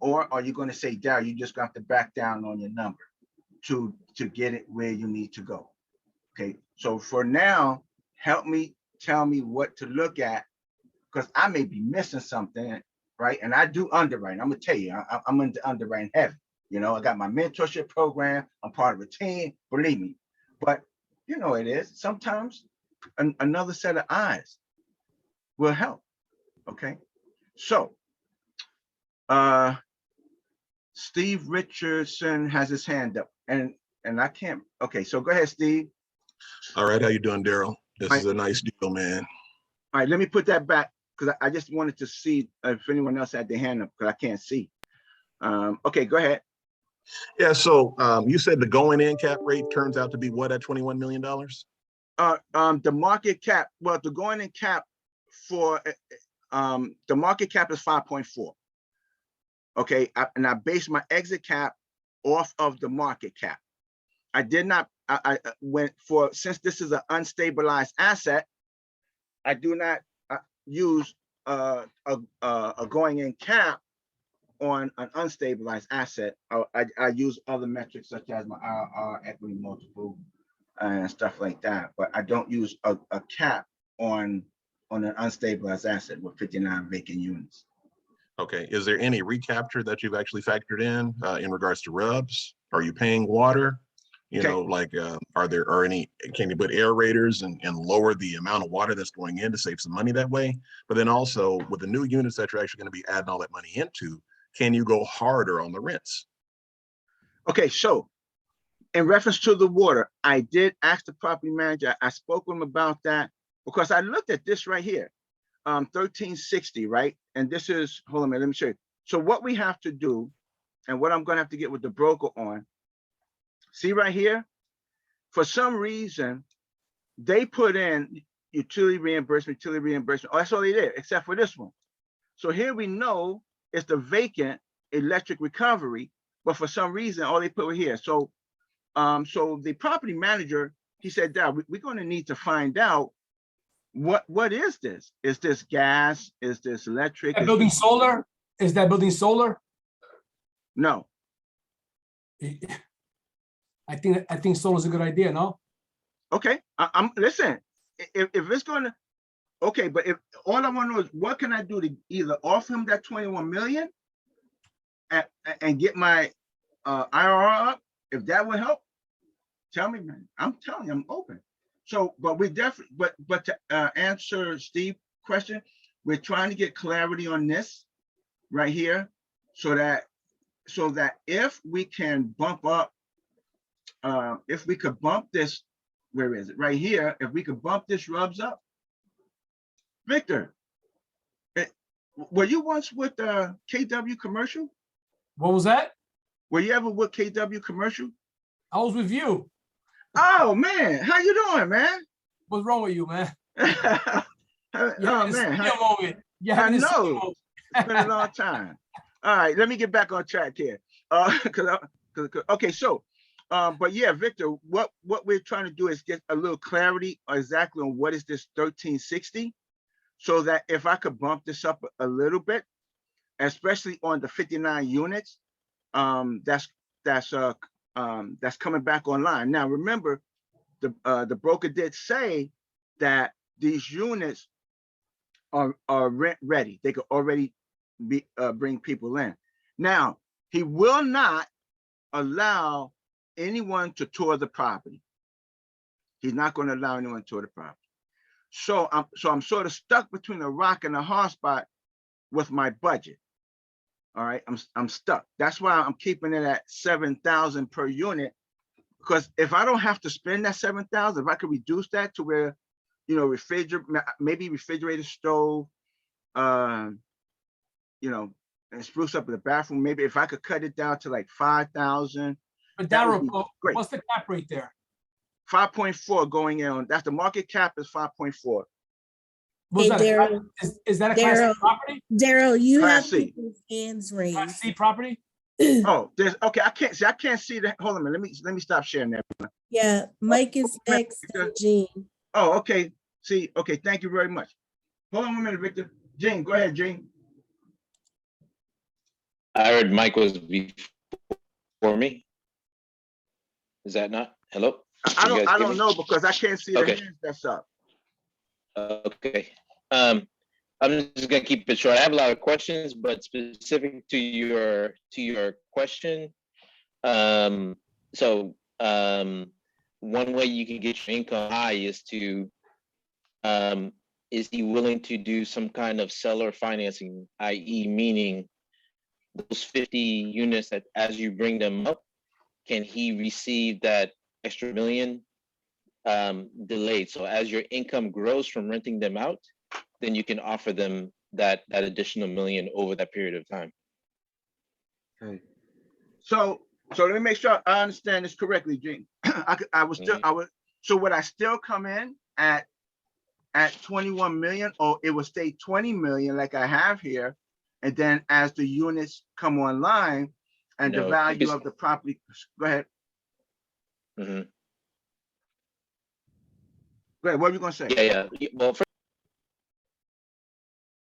are you going to say, Darryl, you just got to back down on your number to get it where you need to go? Okay, so for now, help me, tell me what to look at, because I may be missing something, right? And I do underwriting. I'm gonna tell you, I'm into underwriting heavy. You know, I got my mentorship program. I'm part of a team, believe me. But you know it is. Sometimes another set of eyes will help. Okay, so Steve Richardson has his hand up, and I can't. Okay, so go ahead, Steve. All right, how you doing, Darryl? This is a nice deal, man. All right, let me put that back because I just wanted to see if anyone else had their hand up because I can't see. Okay, go ahead. Yeah, so you said the going in cap rate turns out to be what at $21 million? The market cap, well, the going in cap for the market cap is 5.4. Okay, and I based my exit cap off of the market cap. I did not, I went for, since this is an unstabilized asset, I do not use a going in cap on an unstabilized asset. I use other metrics such as my IRR, equity multiple, and stuff like that. But I don't use a cap on an unstabilized asset with 59 vacant units. Okay, is there any recapture that you've actually factored in regards to rubs? Are you paying water? You know, like, are any, can you put aerators and lower the amount of water that's going in to save some money that way? But then also with the new units that you're actually going to be adding all that money into, can you go harder on the rents? Okay, so in reference to the water, I did ask the property manager, I spoke with him about that because I looked at this right here, 1360, right? And this is, hold on a minute, let me show you. So what we have to do, and what I'm gonna have to get with the broker on, see right here, for some reason, they put in utility reimbursement. Oh, that's all they did, except for this one. So here we know it's the vacant electric recovery, but for some reason, all they put here. So, so the property manager, he said, Dad, we're going to need to find out what is this? Is this gas? Is this electric? That building solar? Is that building solar? No. I think solar is a good idea, no? Okay, I'm listen. If it's gonna, okay, but if all I want to know is what can I do to either offer him that 21 million and get my IRR up, if that would help, tell me, man. I'm telling you, I'm open. So, but we definitely, but to answer Steve's question, we're trying to get clarity on this right here, so that if we can bump up, if we could bump this, where is it? Right here. If we could bump this rubs up, Victor, were you once with KW Commercial? What was that? Were you ever with KW Commercial? I was with you. Oh man, how you doing, man? What's wrong with you, man? Oh man, Yeah, I know. It's been a long time. All right, let me get back on track here. Okay, so, but yeah, Victor, what we're trying to do is get a little clarity exactly on what is this 1360, so that if I could bump this up a little bit, especially on the 59 units, that's coming back online. Now, remember, the broker did say that these units are rent ready. They could already bring people in. Now, he will not allow anyone to tour the property. He's not going to allow anyone to tour the property. So I'm sort of stuck between a rock and a hard spot with my budget. All right, I'm stuck. That's why I'm keeping it at 7,000 per unit, because if I don't have to spend that 7,000, if I could reduce that to where, you know, maybe refrigerator, stove, you know, and spruce up the bathroom. Maybe if I could cut it down to like 5,000. But Darryl, what's the cap rate there? 5.4 going in on. That's the market cap is 5.4. Is that a Class C property? Daryl, you Class have C. people's hands raised. Class C property? Oh, there's okay. I can't see that. Hold on a minute. Let me stop sharing that. Yeah, Mike is next to Gene. Oh, okay. See, okay. Thank you very much. Hold on a minute, Victor. Gene, go ahead, Gene. I heard Mike was before me. Is that not? Hello? I don't know, because I can't see the hands that's up. Okay. I'm just gonna keep it short. I have a lot of questions, but specific to your question. One way you can get your income high is to is he willing to do some kind of seller financing, i.e. meaning those 50 units that as you bring them up, can he receive that extra million delayed? So as your income grows from renting them out, then you can offer them that additional million over that period of time. Okay. So let me make sure I understand this correctly, Gene. So would I still come in at 21 million, or it would stay 20 million like I have here, and then as the units come online and the value of the property, go ahead. Mm-hmm. Go ahead, what are you gonna say? Yeah. Well,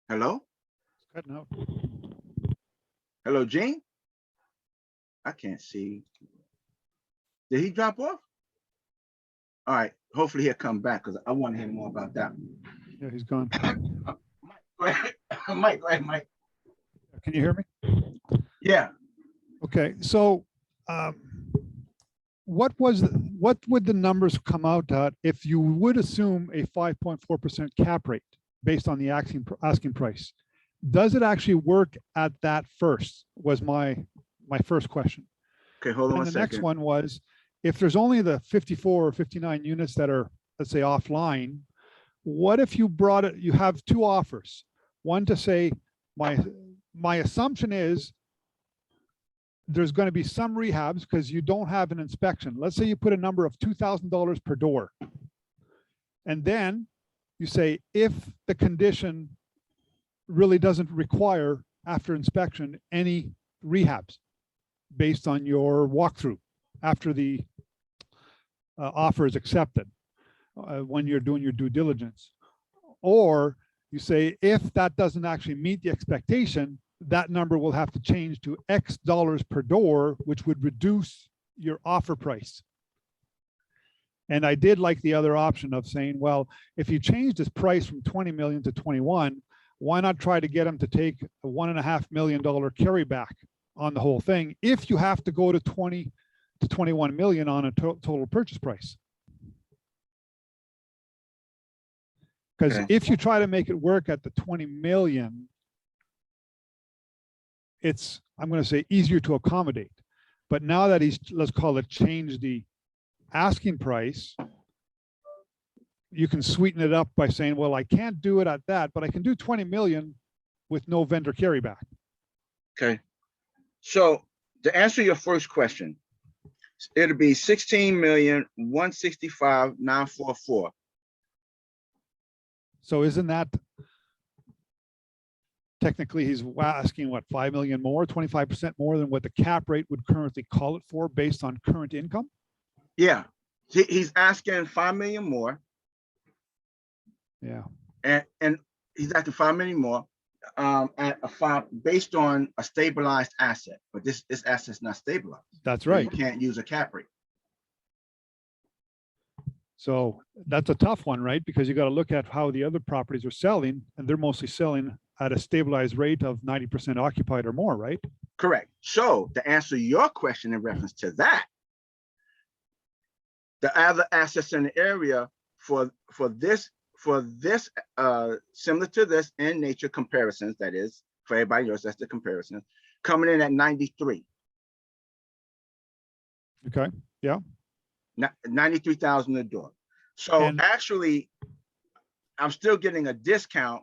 hello? It's cutting out. Hello, Gene? I can't see. Did he drop off? All right, hopefully he'll come back, because I want to hear more about that. Yeah, he's gone. Mike, go ahead, Mike. Can you hear me? Yeah. Okay, so what would the numbers come out at if you would assume a 5.4% cap rate based on the asking price? Does it actually work at that first? Was my first question. Okay, hold on and a the next second. one was, if there's only the 54 or 59 units that are, let's say, offline, what if you have two offers? One to say, my assumption is there's going to be some rehabs because you don't have an inspection. Let's say you put a number of $2,000 per door. And then you say, if the condition really doesn't require, after inspection, any rehabs based on your walkthrough after the offer is accepted, when you're doing your due diligence. Or you say, if that doesn't actually meet the expectation, that number will have to change to X dollars per door, which would reduce your offer price. And I did like the other option of saying, well, if you changed his price from 20 million to 21, why not try to get him to take a $1.5 million carryback on the whole thing if you have to go to 20 to 21 million on a total purchase price? Because if you try to make it work at the 20 million, it's, I'm going to say, easier to accommodate. But now that he's, let's call it, changed the asking price, you can sweeten it up by saying, well, I can't do it at that, but I can do 20 million with no vendor carryback. Okay. So to answer your first question, it'll be 16,165,944. So isn't that technically he's asking what, 5 million more, 25% more than what the cap rate would currently call it for based on current income? Yeah, he's asking 5 million more. Yeah. And he's asking 5 million more at a 5 based on a stabilized asset, but this asset's not stabilized. That's right. You can't use a cap rate. So that's a tough one, right? Because you got to look at how the other properties are selling, and they're mostly selling at a stabilized rate of 90% occupied or more, right? Correct. So to answer your question in reference to that, the other assets in the area for this similar to this in nature comparisons, that is for everybody else, that's the comparison, coming in at 93. Okay. Yeah. 93,000 a door. So actually, I'm still getting a discount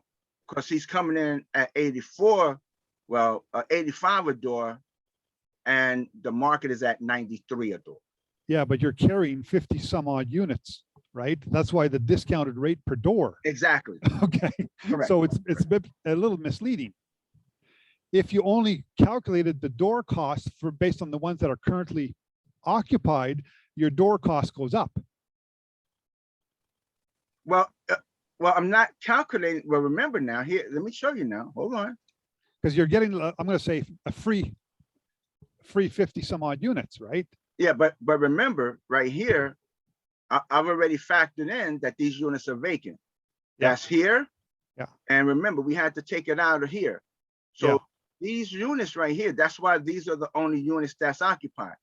because he's coming in at 84, well, 85 a door, and the market is at 93 a door. Yeah, but you're carrying 50 some odd units, right? That's why the discounted rate per door. Exactly. Okay. Correct. So it's a little misleading. If you only calculated the door costs for based on the ones that are currently occupied, your door cost goes up. Well, I'm not calculating. Well, remember now here, let me show you now. Hold on. Because you're getting, I'm going to say a free 50 some odd units, right? Yeah, but remember right here, I've already factored in that these units are vacant. Yeah. That's here. Yeah. And remember, we had to take it out of here. So these units right here, that's why these are the only units that's occupied.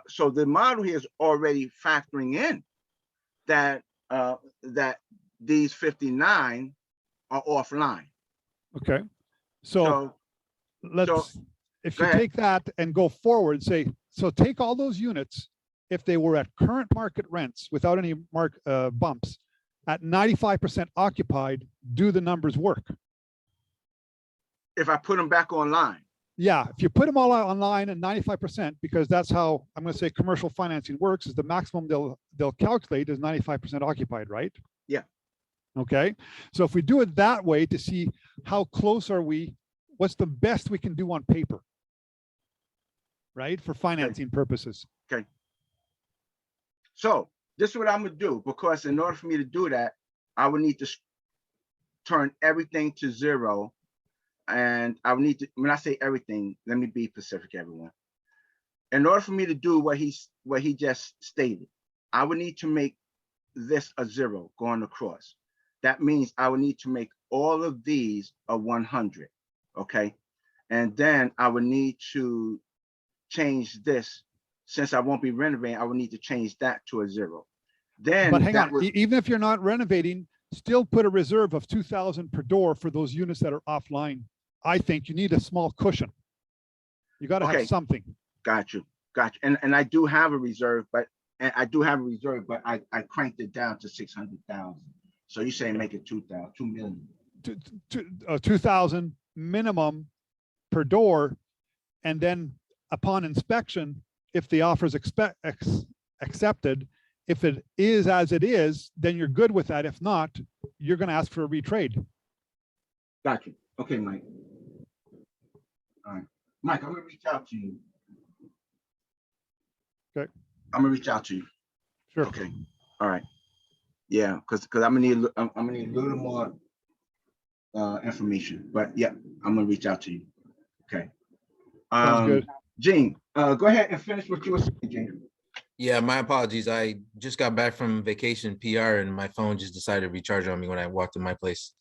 So the model here is already factoring in that that these 59 are offline. Okay. So if you take that and go forward, say, so take all those units, if they were at current market rents without any bumps, at 95% occupied, do the numbers work? If I put them back online. Yeah, if you put them all out online at 95%, because that's how I'm going to say commercial financing works, is the maximum they'll calculate is 95% occupied, right? Yeah. Okay. So if we do it that way to see how close are we, what's the best we can do on paper, right? For financing purposes. Okay. So this is what I'm going to do, because in order for me to do that, I would need to turn everything to 0. And I would need to, when I say everything, let me be specific, everyone. In order for me to do what he just stated, I would need to make this a 0 going across. That means I would need to make all of these a 100, okay? And then I would need to change this. Since I won't be renovating, I would need to change that to a 0. Then, but hang on, even if you're not renovating, still put a reserve of 2,000 per door for those units that are offline. I think you need a small cushion. You got to have something. Got you. And I do have a reserve, but I cranked it down to 600,000. So you say make it 2 million. 2,000 minimum per door, and then upon inspection, if the offer is accepted, if it is as it is, then you're good with that. If not, you're going to ask for a retrade. Got you. Okay, Mike. All right, Mike, I'm going to reach out to you. Okay. I'm going to reach out to you. Sure. Okay. All right. Yeah, because I'm going to need a little more information. But yeah, I'm going to reach out to you. Okay. Sounds good. Gene, go ahead and finish what you were saying, Gene. Yeah, my apologies. I just got back from vacation PR and my phone just decided to recharge on me when I walked in my place.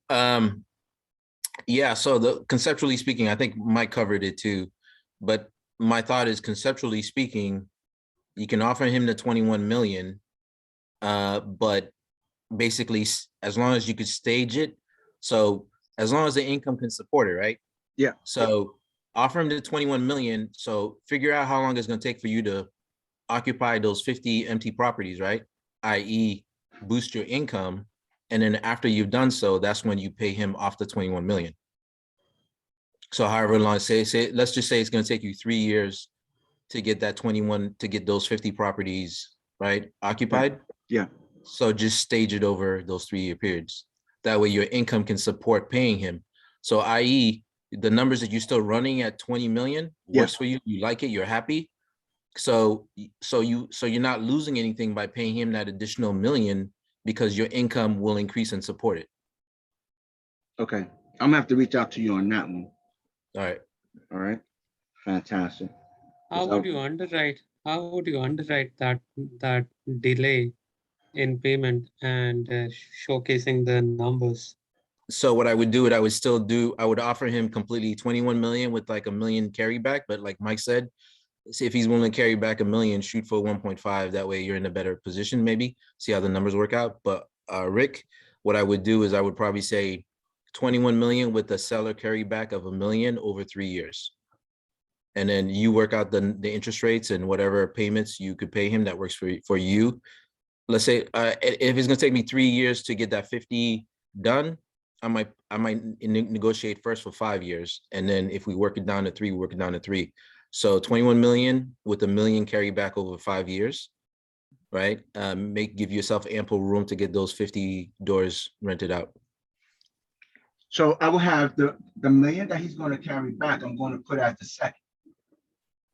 Yeah, so conceptually speaking, I think Mike covered it too. But my thought is conceptually speaking, you can offer him the 21 million, but basically as long as you could stage it. So as long as the income can support it, right? Yeah. So offer him the 21 million. So figure out how long it's going to take for you to occupy those 50 empty properties, right? i.e. boost your income. And then after you've done so, that's when you pay him off the 21 million. So however long, say, let's just say it's going to take you 3 years to get that 21, to get those 50 properties, right, occupied. Yeah. So just stage it over those 3-year periods. That way your income can support paying him. So i.e. the numbers that you're still running at 20 million works for you. You like it, you're happy. So you're not losing anything by paying him that additional million because your income will increase and support it. Okay. I'm gonna have to reach out to you on that one. All right. All right. Fantastic. How would you underwrite that delay in payment and showcasing the numbers? So what I would do, I would offer him completely 21 million with like $1 million carryback. But like Mike said, see if he's willing to carry back $1 million, shoot for 1.5. That way you're in a better position, maybe see how the numbers work out. But Rick, what I would do is I would probably say 21 million with the seller carryback of $1 million over 3 years. And then you work out the interest rates and whatever payments you could pay him that works for you. Let's say if it's gonna take me 3 years to get that 50 done, I might negotiate first for 5 years. And then if we work it down to 3, we work it down to 3. So 21 million with $1 million carry back over 5 years, right? Give yourself ample room to get those 50 doors rented out. So I will have the $1 million that he's going to carry back. I'm going to put as the second.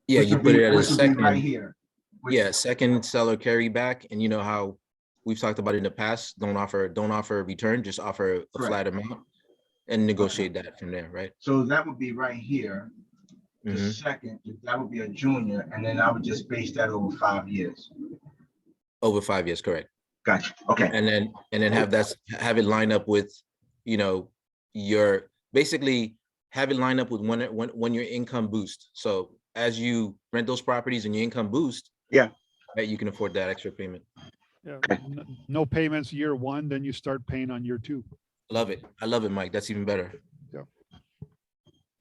Yeah, you put it at a second. Right here. Yeah, second seller carry back. And you know how we've talked about in the past, don't offer a return, just offer a flat amount and negotiate that from there, right? So that would be right here. The second, that would be a junior, and then I would just base that over 5 years. Over 5 years, correct. Gotcha. Okay. And then have it line up with, basically have it line up with when your income boosts. So as you rent those properties and your income boost, right, you can afford that extra payment. Yeah. No payments year 1, then you start paying on year 2. Love it. I love it, Mike. That's even better. Yeah.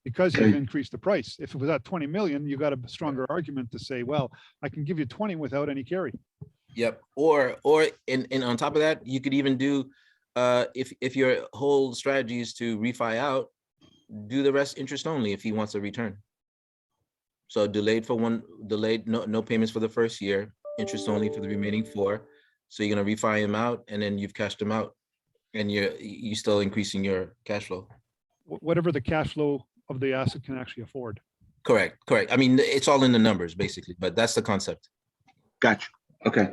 Because you've increased the price. If it was at 20 million, you got a stronger argument to say, well, I can give you 20 without any carry. Yep. Or and on top of that, you could even do if your whole strategy is to refi out, do the rest interest only if he wants a return. So delayed, no payments for the first year, interest only for the remaining 4. So you're gonna refi him out and then you've cashed him out and you're still increasing your cash flow. Whatever the cash flow of the asset can actually afford. Correct. I mean, it's all in the numbers basically, but that's the concept. Gotcha. Okay.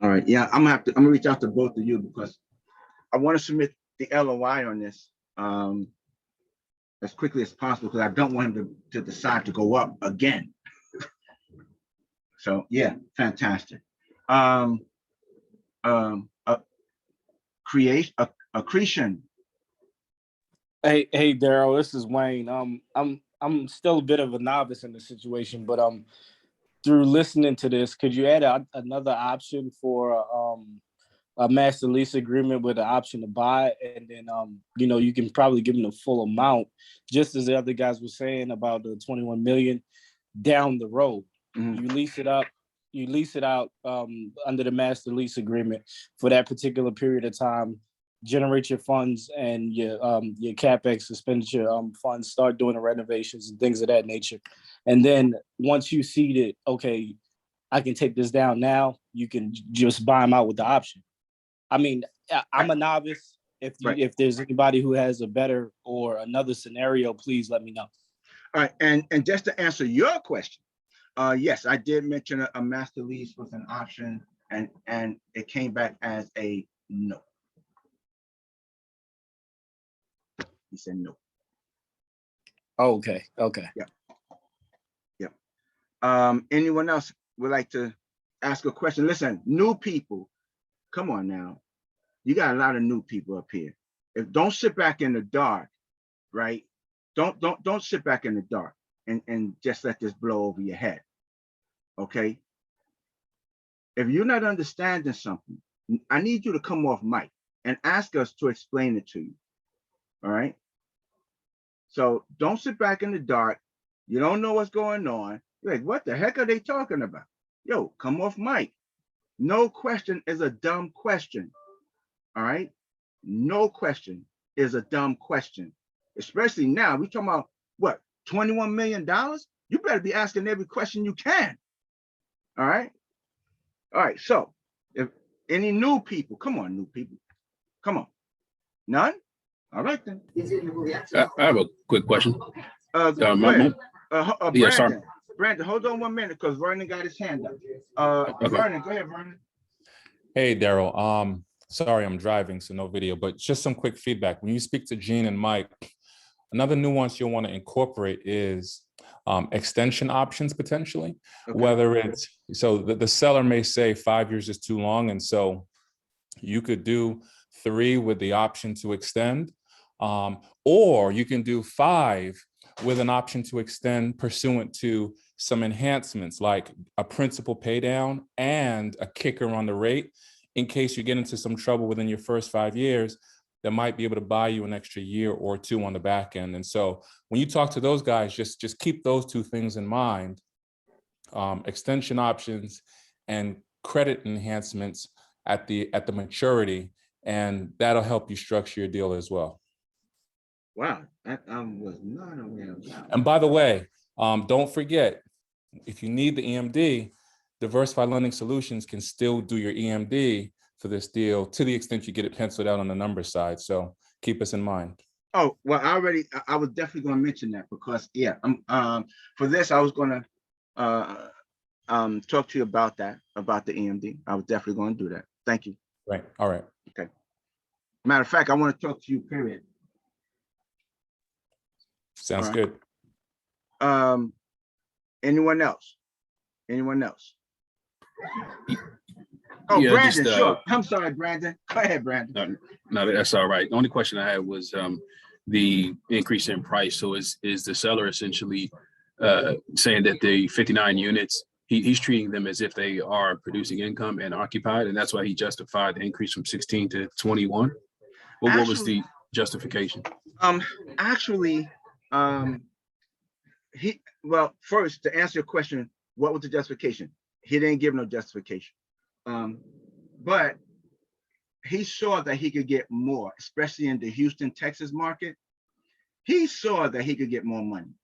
All right. Yeah, I'm gonna reach out to both of you because I want to submit the LOI on this as quickly as possible because I don't want him to decide to go up again. So yeah, fantastic. Accretion. Hey, Daryl, this is Wayne. I'm still a bit of a novice in the situation, but through listening to this, could you add another option for a master lease agreement with an option to buy, and then you can probably give them the full amount, just as the other guys were saying about the 21 million down the road. You lease it out under the master lease agreement for that particular period of time, generate your funds and your CapEx expenditure funds, start doing the renovations and things of that nature. And then once you see that, okay, I can take this down now, you can just buy them out with the option. I mean, I'm a novice. If there's anybody who has a better or another scenario, please let me know. All right, and just to answer your question, yes, I did mention a master lease with an option, and it came back as a no. He said no. Okay. Yeah. Anyone else would like to ask a question? Listen, new people, come on now. You got a lot of new people up here. Don't sit back in the dark, right? Don't sit back in the dark and just let this blow over your head. Okay. If you're not understanding something, I need you to come off mic and ask us to explain it to you. All right. So don't sit back in the dark. You don't know what's going on. You're like, what the heck are they talking about? Yo, come off mic. No question is a dumb question. All right. No question is a dumb question. Especially now, we're talking about what, $21 million? You better be asking every question you can. All right. All right. So if any new people, come on, new people. Come on. None? All right then. I have a quick question. Go ahead. Yeah, sorry. Brandon, hold on 1 minute because Vernon got his hand up. Okay. Vernon, go ahead, Vernon. Hey, Daryl. Sorry, I'm driving, so no video, but just some quick feedback. When you speak to Gene and Mike, another nuance you'll want to incorporate is extension options potentially. Okay. Whether it's, so the seller may say 5 years is too long, and so you could do 3 with the option to extend, or you can do 5 with an option to extend pursuant to some enhancements like a principal pay down and a kicker on the rate in case you get into some trouble within your first 5 years that might be able to buy you an extra year or 2 on the back end. And so when you talk to those guys, just keep those 2 things in mind, extension options and credit enhancements at the maturity, and that'll help you structure your deal as well. Wow, I was not aware of that. And by the way, don't forget, if you need the EMD, Diversified Lending Solutions can still do your EMD for this deal to the extent you get it penciled out on the number side. So keep us in mind. Oh, well, I was definitely going to mention that because, yeah, for this, I was going to talk to you about that, about the EMD. I was definitely going to do that. Thank you. Right. All right. Okay. Matter of fact, I want to talk to you, period. Sounds good. Anyone else? Anyone else? Oh, yeah, Brandon, sure. I'm sorry, Brandon. Go ahead, Brandon. No, that's all right. The only question I had was the increase in price. So is the seller essentially saying that the 59 units, he's treating them as if they are producing income and occupied, and that's why he justified the increase from 16 to 21? What was the justification? Well, first, to answer your question, what was the justification? He didn't give no justification. But he saw that he could get more, especially in the Houston, Texas market. He saw that he could get more money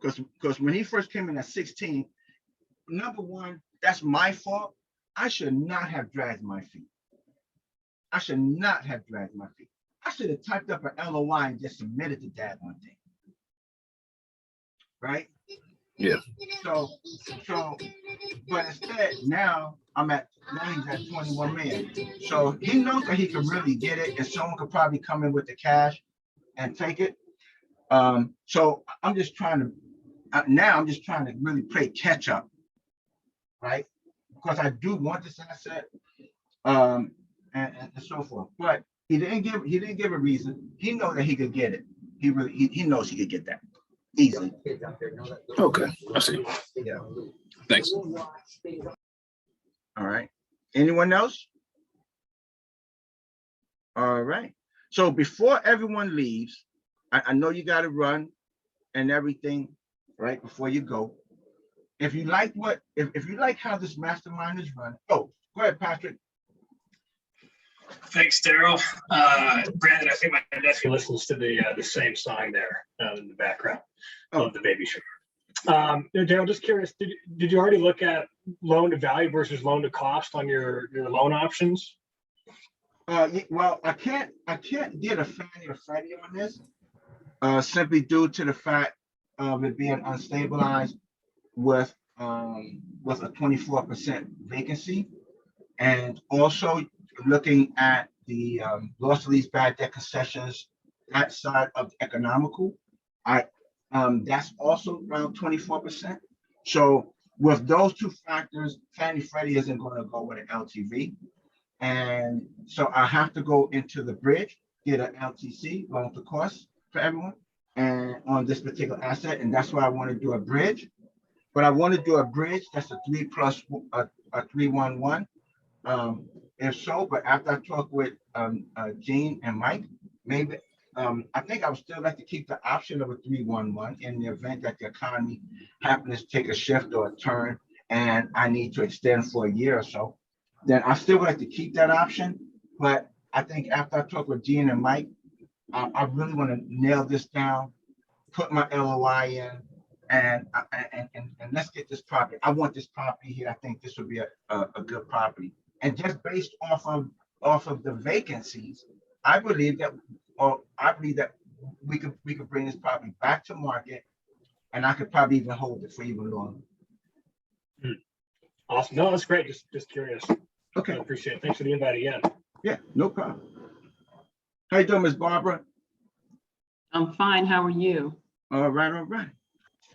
because when he first came in at 16, number one, that's my fault. I should not have dragged my feet. I should not have dragged my feet. I should have typed up an LOI and just submitted to Dad one day. Right? Yeah. So, but instead now I'm at 21 million. So he knows that he can really get it, and someone could probably come in with the cash and take it. So I'm just trying to now I'm just trying to really play catch up, right? Because I do want this asset, and so forth. But he didn't give a reason. He knows that he could get it. He knows he could get that. Easy. Okay, I see. Yeah. Thanks. All right. Anyone else? All right. So before everyone leaves, I know you got to run and everything, right? Before you go. If you like if you like how this mastermind is run, go ahead, Patrick. Thanks, Daryl. Brandon, I think my nephew listens to the same song there in the background of the baby shower. Daryl, just curious, did you already look at loan to value versus loan to cost on your loan options? Well, I can't get a Fannie or Freddie on this, simply due to the fact of it being unstabilized with a 24% vacancy, and also looking at the loss to lease bad debt concessions, that side of economical, that's also around 24%. So with those two factors, Fannie Freddie isn't going to go with an LTV. And so I have to go into the bridge, get an LTC, loan to cost for everyone, and on this particular asset. And that's why I want to do a bridge. But I want to do a bridge that's a 3+311. If so, but after I talk with Gene and Mike, maybe I think I would still like to keep the option of a 311 in the event that the economy happens to take a shift or a turn and I need to extend for a year or so. Then I still would like to keep that option. But I think after I talk with Gene and Mike, I really want to nail this down, put my LOI in, and let's get this property. I want this property here. I think this would be a good property. And just based off of the vacancies, I believe that we could bring this property back to market, and I could probably even hold it for even longer. Awesome. No, that's great. Just curious. Okay. I appreciate it. Thanks for the invite again. Yeah, no problem. How you doing, Ms. Barbara? I'm fine. How are you? All right, all right.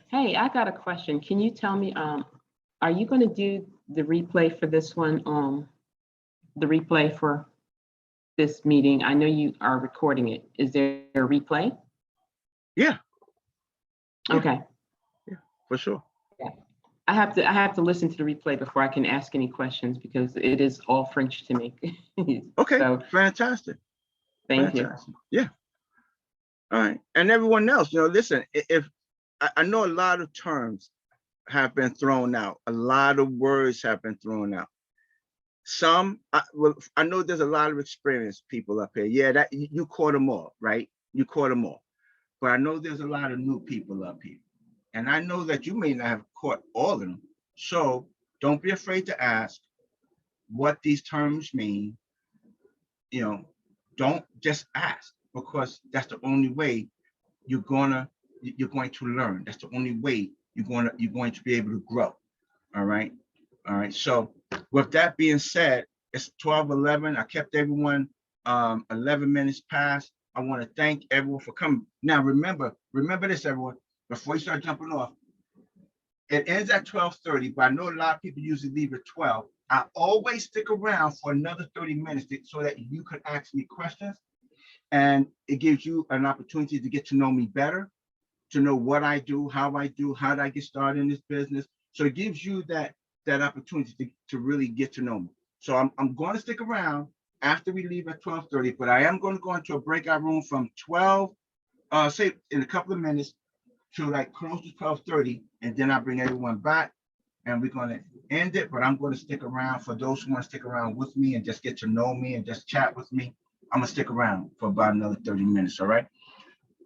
Hey, I got a question. Can you tell me, are you going to do the replay for this one? The replay for this meeting? I know you are recording it. Is there a replay? Yeah. Okay. Yeah, for sure. Yeah. I have to listen to the replay before I can ask any questions because it is all French to me. Okay, So, fantastic. thank you. Fantastic. Yeah. All right. And everyone else, listen, if I know a lot of terms have been thrown out, a lot of words have been thrown out. Some, I know there's a lot of experienced people up here. Yeah, that you caught them all, right? You caught them all. But I know there's a lot of new people up here. And I know that you may not have caught all of them. So don't be afraid to ask what these terms mean. Don't just ask, because that's the only way you're going to learn. That's the only way you're going to be able to grow. All right. All right. So with that being said, it's 12:11. I kept everyone 11 minutes past. I want to thank everyone for coming. Now, remember this, everyone, before you start jumping off. It ends at 12:30, but I know a lot of people usually leave at 12. I always stick around for another 30 minutes so that you can ask me questions. And it gives you an opportunity to get to know me better, to know what I do, how did I get started in this business. So it gives you that opportunity to really get to know me. So I'm going to stick around after we leave at 12:30, but I am going to go into a breakout room from 12, say in a couple of minutes, to like close to 12:30, and then I bring everyone back and we're going to end it. But I'm going to stick around for those who want to stick around with me and just get to know me and just chat with me. I'm going to stick around for about another 30 minutes. All right.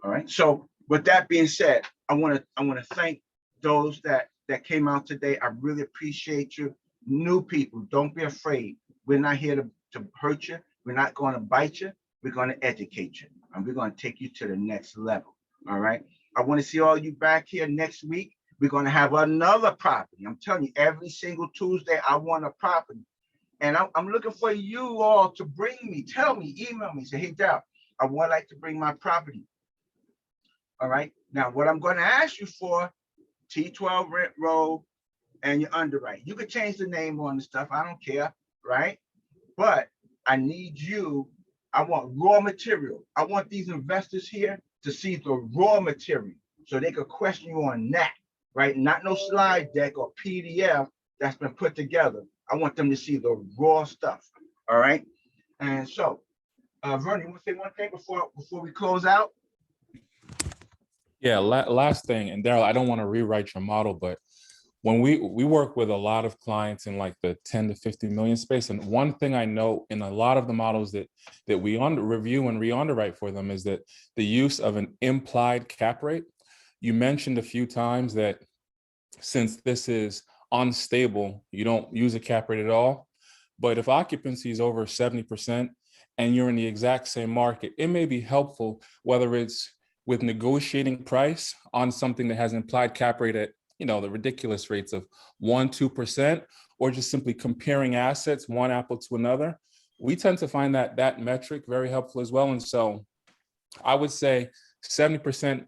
All right. So with that being said, I want to thank those that came out today. I really appreciate you. New people, don't be afraid. We're not here to hurt you. We're not going to bite you. We're going to educate you, and we're going to take you to the next level. All right. I want to see all you back here next week. We're going to have another property. I'm telling you, every single Tuesday, I want a property. And I'm looking for you all to bring me, tell me, email me, say, hey, Dal, I would like to bring my property. All right. Now, what I'm going to ask you for, T12 rent roll and your underwriting. You could change the name on the stuff. I don't care. Right. But I need you. I want raw material. I want these investors here to see the raw material so they could question you on that. Right. Not no slide deck or PDF that's been put together. I want them to see the raw stuff. All right. And so, Vernon, you want to say one thing before we close out? Yeah, last thing, and Daryl, I don't want to rewrite your model, but when we work with a lot of clients in like the 10 to 50 million space, and one thing I know in a lot of the models that we review and re-underwrite for them is that the use of an implied cap rate. You mentioned a few times that since this is unstable, you don't use a cap rate at all. But if occupancy is over 70% and you're in the exact same market, it may be helpful, whether it's with negotiating price on something that has an implied cap rate at, the ridiculous rates of 1-2%, or just simply comparing assets, one apple to another. We tend to find that metric very helpful as well. And so I would say 70%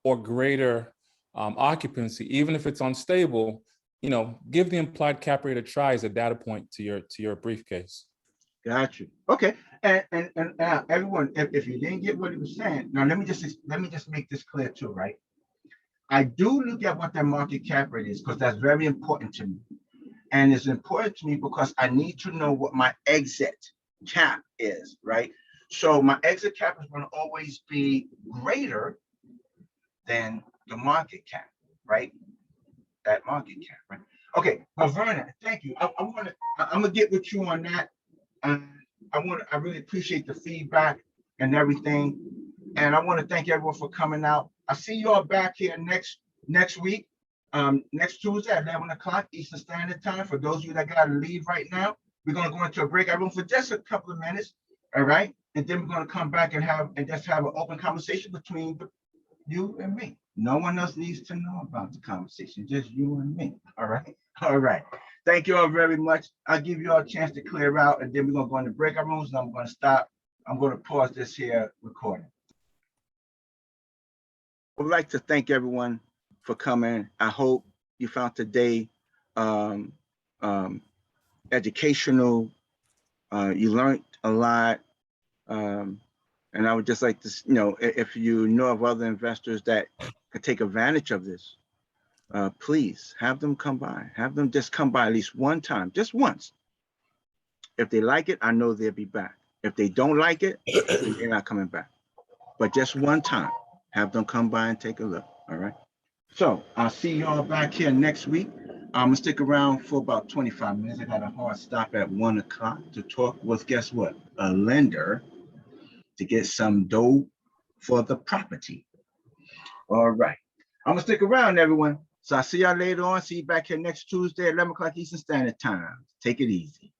or greater occupancy, even if it's unstable, give the implied cap rate a try as a data point to your briefcase. Got you. Okay. And everyone, if you didn't get what he was saying, now let me just make this clear too, right? I do look at what their market cap rate is because that's very important to me. And it's important to me because I need to know what my exit cap is, right? So my exit cap is going to always be greater than the market cap, right? That market cap, right? Okay, well, Vernon, thank you. I'm gonna get with you on that. I really appreciate the feedback and everything. And I want to thank everyone for coming out. I see you all back here next week, next Tuesday at 11 o'clock Eastern Standard Time. For those of you that got to leave right now, we're going to go into a breakout room for just a couple of minutes, all right? And then we're going to come back and just have an open conversation between you and me. No one else needs to know about the conversation, just you and me, all right? All right. Thank you all very much. I'll give you all a chance to clear out, and then we're going to go into breakout rooms, and I'm going to stop. I'm going to pause this here recording. I would like to thank everyone for coming. I hope you found today educational. You learned a lot. And I would just like to, if you know of other investors that could take advantage of this, please have them come by. Have them just come by at least one time, just once. If they like it, I know they'll be back. If they don't like it, they're not coming back. But just one time, have them come by and take a look, all right? So I'll see you all back here next week. I'm gonna stick around for about 25 minutes. I got a hard stop at 1 o'clock to talk with, guess what? A lender to get some dough for the property. All right. I'm gonna stick around, everyone. So I'll see y'all later on. See you back here next Tuesday at 11 o'clock Eastern Standard Time. Take it easy.